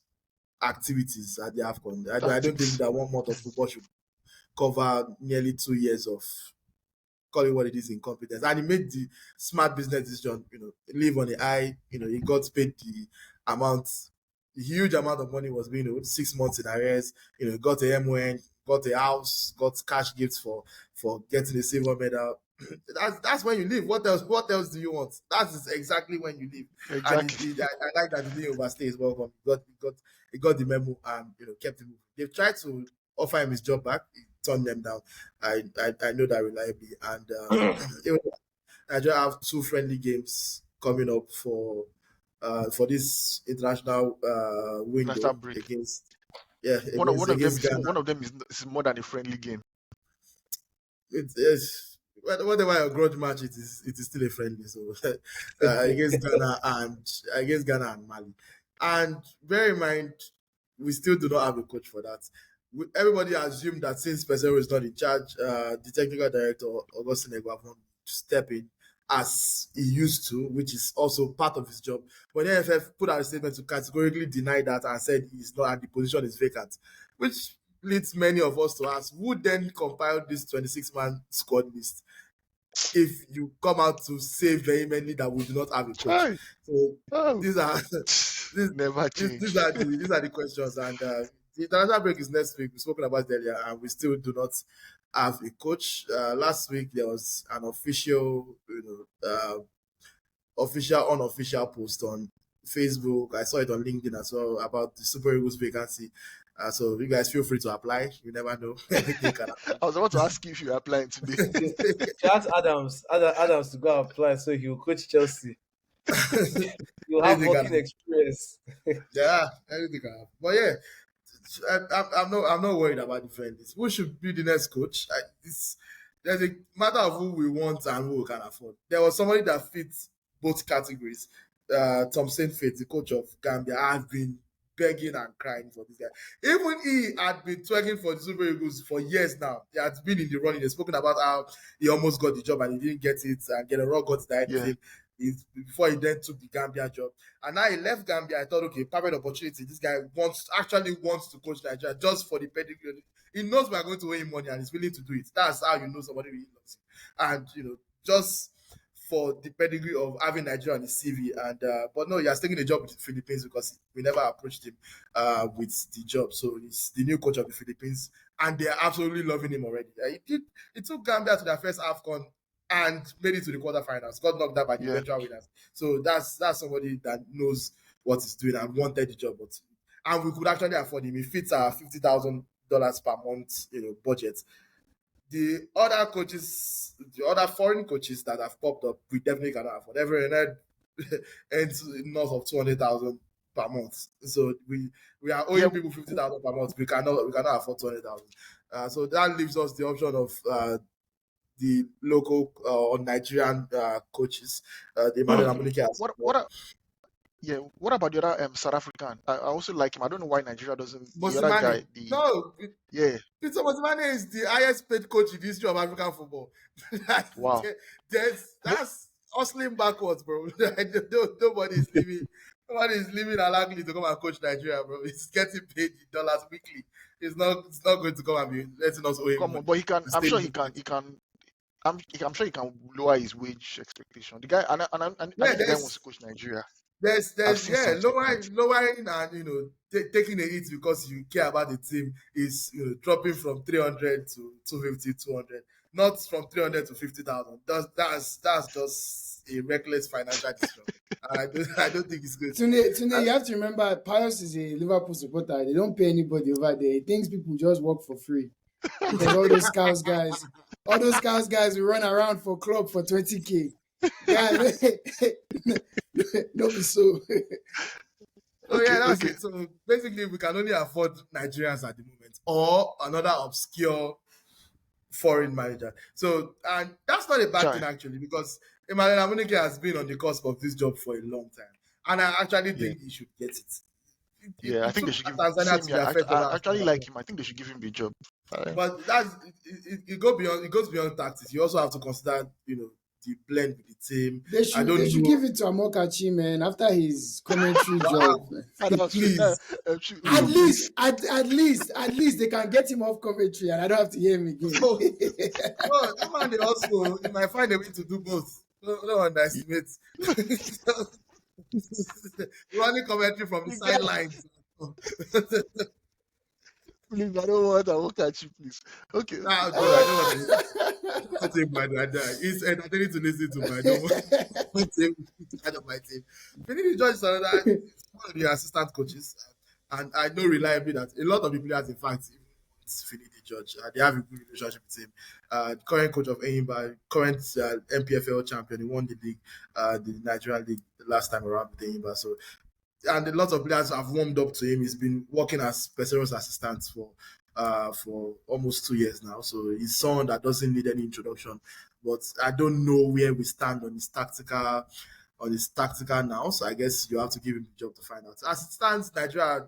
activities at the AFCON. I don't think that 1 month of football should cover nearly 2 years of, call it what it is, incompetence. And he made the smart business decision, live on the high, he got paid the huge amount of money was being 6 months in arrears, got a MON, got a house, got cash gifts for getting a silver medal. That's when you leave. What else do you want? That is exactly when you leave. Exactly. And I like that he didn't overstay his welcome. He got the memo and kept him moving. They've tried to offer him his job back. He turned them down. I know that reliably. And Nigeria have 2 friendly games coming up for this international window break. against One of them Ghana. one of them is more than a friendly game. It's whatever your grudge match, it is still a friendly. So against Ghana and Mali. And bear in mind, we still do not have a coach for that. Everybody assumed that since Pesero is not in charge, the technical director Augustine Egba will step in as he used to, which is also part of his job. But the NFF put out a statement to categorically deny that and said he's not, and the position is vacant, which leads many of us to ask, who then compiled this 26-man squad list if you come out to say vehemently that we do not have a coach? So these are never change. These are the questions. And the international break is next week. We've spoken about it earlier, and we still do not have a coach. Last week there was an official, official, unofficial post on Facebook. I saw it on LinkedIn as well about the Super Eagles vacancy. So you guys feel free to apply. You never know. Anything can happen. I was about to ask you if you're applying today. She asked Adams to go apply so he'll coach Chelsea. You'll have Anything can working experience. Yeah, anything can happen. But yeah, I'm not worried about defenders. Who should be the next coach? There's a matter of who we want and who we can afford. There was somebody that fits both categories. Tom Saintfiet, the coach of Gambia, I've been begging and crying for this guy. Even he had been twerking for the Super Eagles for years now. He had been in the running. He's spoken about how he almost got the job and he didn't get it, and Get a Rock got the idea before he then took the Gambia job. And now he left Gambia. I thought, okay, perfect opportunity. This guy actually wants to coach Nigeria just for the pedigree. He knows we are going to owe him money and he's willing to do it. That's how you know somebody really loves you. And, just for the pedigree of having Nigeria on his CV. And but no, he has taken a job with the Philippines because we never approached him with the job. So he's the new coach of the Philippines, and they're absolutely loving him already. He took Gambia to their first AFCON and made it to the quarterfinals. Got knocked out by the eventual winners. So that's somebody that knows what he's doing and wanted the job. And we could actually afford him. He fits our $50,000 per month, budget. The other coaches, the other foreign coaches that have popped up, we definitely cannot afford. Every head ends north of 200,000 per month. So we are owing people 50,000 per month. We cannot afford 200,000. So that leaves us the option of the local or Nigerian coaches. The Emmanuel Amunike. What about the other South African? I also like him. I don't know why Nigeria doesn't. Mosimane. The other guy, Peter Mosimane is the highest paid coach in the history of African football. Wow. That's hustling backwards, bro. Nobody is leaving Alagli to come and coach Nigeria, bro. He's getting paid in dollars weekly. It's not going to come and be letting us owe him. Come on, but he can. I'm sure he can. I'm sure he can lower his wage expectation. The guy, and the guy wants to coach Nigeria. There's lowering and taking a hit because you care about the team is dropping from 300 to 250, 200, not from 300 to 50,000. That's just a reckless financial decision. I don't think it's good. Tunde, you have to remember, Pius is a Liverpool supporter. They don't pay anybody over there. He thinks people just work for free. There's all those Scouts guys. All those Scouts guys who run around for club for 20K. Yeah, don't be so. That's it. So basically, we can only afford Nigerians at the moment, or another obscure foreign manager. So, and that's not a bad thing actually, because Emmanuel Amunike has been on the cusp of this job for a long time, and I actually think he should get it. I think they should give him. I actually like him. I think they should give him the job. But it goes beyond tactics. You also have to consider, the blend with the team. They should give it to Amokachi, man, after his commentary job. Please. At least they can get him off commentary and I don't have to hear him again. That man, they also, he might find a way to do both. Don't underestimate. Running commentary from the sidelines. Please, I don't want to look at you, please. Okay. I don't want to. It's entertaining to listen to, but I don't want him to kind of my team. Finidi George is one of the assistant coaches, and I know reliably that a lot of the players, in fact, Finidi George, they have a good relationship with him. Current coach of Enyimba, current MPFL champion, he won the league, the Nigerian league the last time around with Enyimba. So, and a lot of players have warmed up to him. He's been working as Pesero's assistant for almost 2 years now. So he's someone that doesn't need any introduction. But I don't know where we stand on his tactical now. So I guess you have to give him the job to find out. As it stands, Nigeria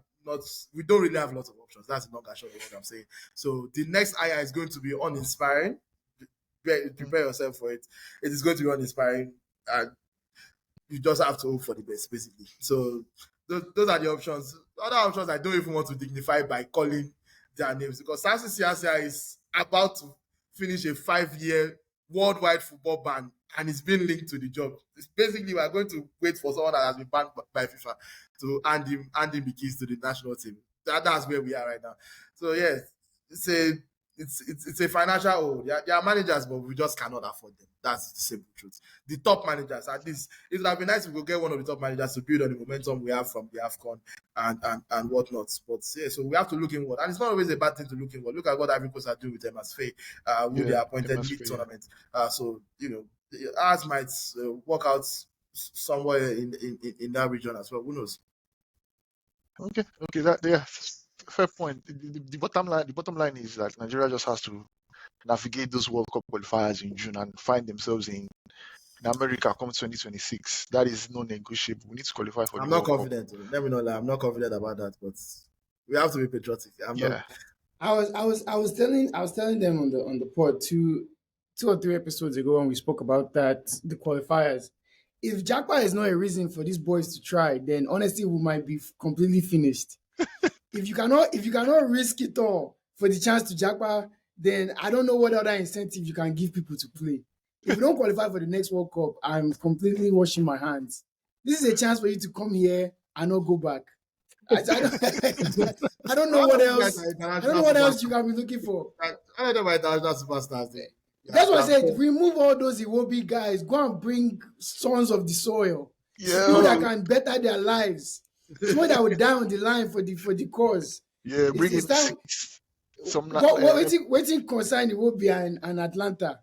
we don't really have lots of options. That's the long and short of what I'm saying. So the next hire is going to be uninspiring. Prepare yourself for it. It is going to be uninspiring, and you just have to hope for the best, basically. So those are the options. Other options I don't even want to dignify by calling their names, because Samson Siasia is about to finish a 5-year worldwide football ban, and it's been linked to the job. It's basically, we are going to wait for someone that has been banned by FIFA to hand him the keys to the national team. That's where we are right now. So yes, it's it's a financial hold. They are managers, but we just cannot afford them. That's the simple truth. The top managers, at least, it would have been nice if we could get one of the top managers to build on the momentum we have from the AFCON and whatnot. But yeah, so we have to look inward. And it's not always a bad thing to look inward. Look at what Ivory Coast are doing with MSFA, who they appointed mid-tournament. So, ours might work out somewhere in that region as well. Who knows? Okay, fair point. The bottom line is that Nigeria just has to navigate those World Cup qualifiers in June and find themselves in America come 2026. That is non-negotiable. We need to qualify for. I'm not confident. Let me know that I'm not confident about that, but we have to be patriotic. I was telling them on the pod two or three episodes ago when we spoke about that, the qualifiers. If Japa is not a reason for these boys to try, then honestly we might be completely finished. If you cannot risk it all for the chance to Japa, then I don't know what other incentive you can give people to play. If you don't qualify for the next World Cup, I'm completely washing my hands. This is a chance for you to come here and not go back. I don't know what else. I don't know what else you can be looking for. I don't know why international superstars there. That's what I said. Remove all those Iwobi guys. Go and bring sons of the soil. People that can better their lives. People that will die on the line for the cause. Yeah, bring it. Waiting concern Iwobi and Atlanta.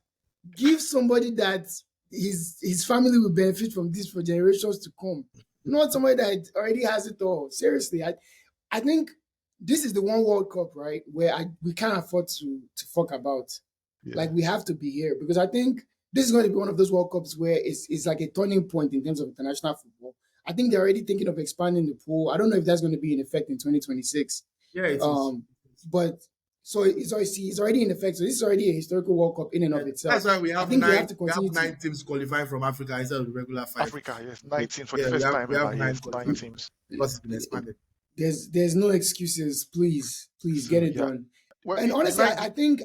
Give somebody that his family will benefit from this for generations to come. Not somebody that already has it all. Seriously, I think this is the one World Cup, right, where we can't afford to fuck about. Yeah. Like, we have to be here because I think this is going to be one of those World Cups where it's like a turning point in terms of international football. I think they're already thinking of expanding the pool. I don't know if that's going to be in effect in 2026. Yeah, it is. But so it's already in effect. So this is already a historical World Cup in and of itself. That's why we have 9 teams qualifying from Africa instead of the regular 5. Africa, yes, 9 teams for the first time. We have 9 teams. Because it's been expanded. There's no excuses. Please get it done. Well, and honestly, I think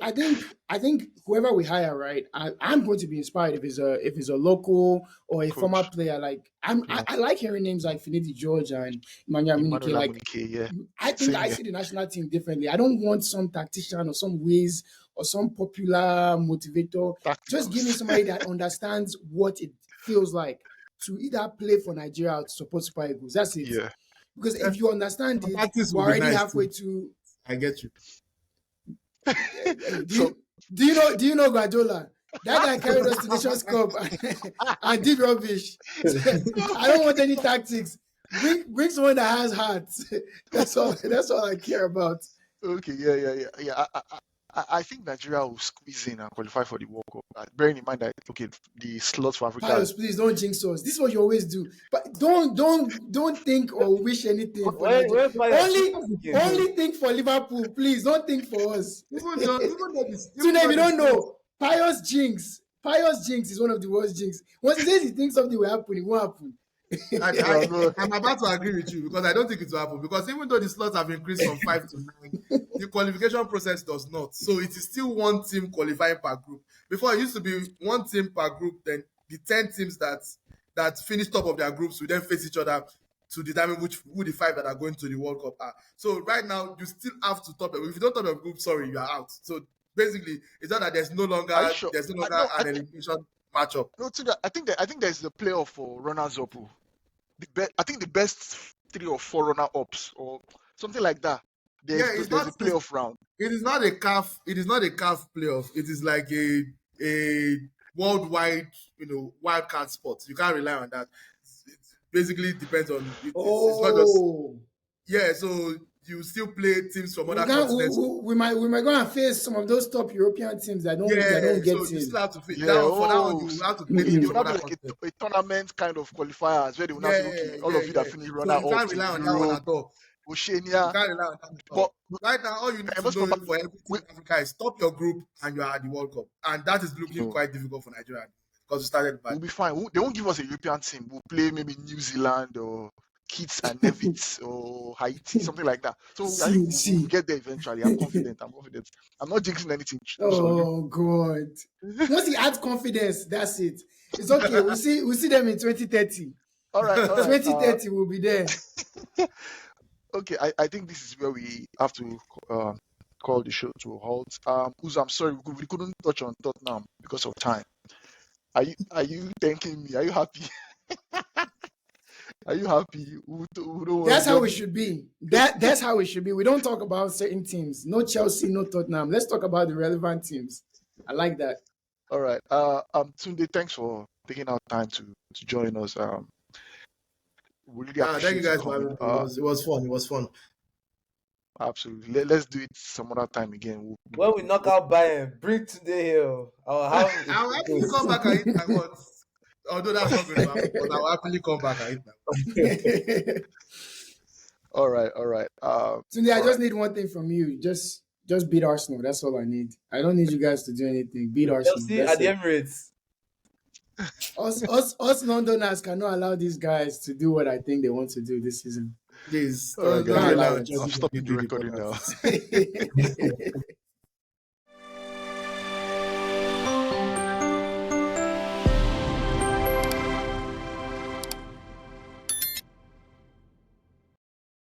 whoever we hire, right, I'm going to be inspired if it's a local or a former player. Like I like hearing names like Finidi George and Emmanuel Amunike. Like, yeah. I think I see the national team differently. I don't want some tactician or some whiz or some popular motivator. Just give me somebody that understands what it feels like to either play for Nigeria or to support Super Eagles. That's it. Yeah. Because if you understand it, we're already halfway to. I get you. Do you know Guardiola? That guy carried us to Nations Cup and did rubbish. I don't want any tactics. Bring someone that has heart. That's all I care about. Okay, yeah. I think Nigeria will squeeze in and qualify for the World Cup. Bearing in mind that the slots for Africa. Pius, please don't jinx us. This is what you always do. But don't think or wish anything for Nigeria. Only think for Liverpool, please. Don't think for us. Tunde, if you don't know, Pius jinx is one of the worst jinx. Once he says he thinks something will happen, it won't happen. I'm about to agree with you because I don't think it will happen. Because even though the slots have increased from 5 to 9, the qualification process does not. So it is still one team qualifying per group. Before it used to be one team per group. Then the 10 teams that finish top of their groups will then face each other to determine who the 5 that are going to the World Cup are. So right now you still have to top it. If you don't top your group, sorry, you are out. So basically, it's not that there's no longer an elimination matchup. No, I think there's the playoff for runners up. I think the best 3 or 4 runner-ups or something like that. There's a playoff round. It is not a CAF. It is not a CAF playoff. It is like a worldwide, wild card spot. You can't rely on that. It basically depends on. It's not just. So you still play teams from other continents. We might go and face some of those top European teams that don't get so in. You still have to face. For that one, you have to play teams from other continents. A tournament kind of qualifiers where they will not be all of you that finish runner up. You can't rely on that one at all. Oceania. You can't rely on that at all. But right now, all you need to know for everything in Africa is top your group and you are at the World Cup, and that is looking quite difficult for Nigeria because we started bad. We'll be fine. They won't give us a European team. We'll play maybe New Zealand or Kitts and Nevis or Haiti, something like that. So I think we'll get there eventually. I'm confident. I'm not jinxing anything. Oh God! Once he adds confidence, that's it. It's okay. We'll see them in 2030. All right. 2030 we'll be there. Okay, I think this is where we have to call the show to a halt. Uzo, I'm sorry, we couldn't touch on Tottenham because of time. Are you thanking me? Are you happy? Are you happy? That's how it should be. That's how it should be. We don't talk about certain teams. No Chelsea, no Tottenham. Let's talk about the relevant teams. I like that. All right. Tunde, thanks for taking out time to join us. We really Thank appreciate you you guys for having coming. me. It was fun. It was fun. Absolutely. Let's do it some other time again. When we knock out Bayern, bring today here. I'll have. I'll happily come back and eat my words. Although that's not going to happen, but I'll happily come back and eat my words. All right. Tunde, I just need one thing from you. Just beat Arsenal. That's all I need. I don't need you guys to do anything. Beat Arsenal. Chelsea That's at the it. Emirates. Us Londoners cannot allow these guys to do what I think they want to do this season. Please, All right, don't guys. allow I'm Chelsea I'm to stopping do the the recording now. podcast.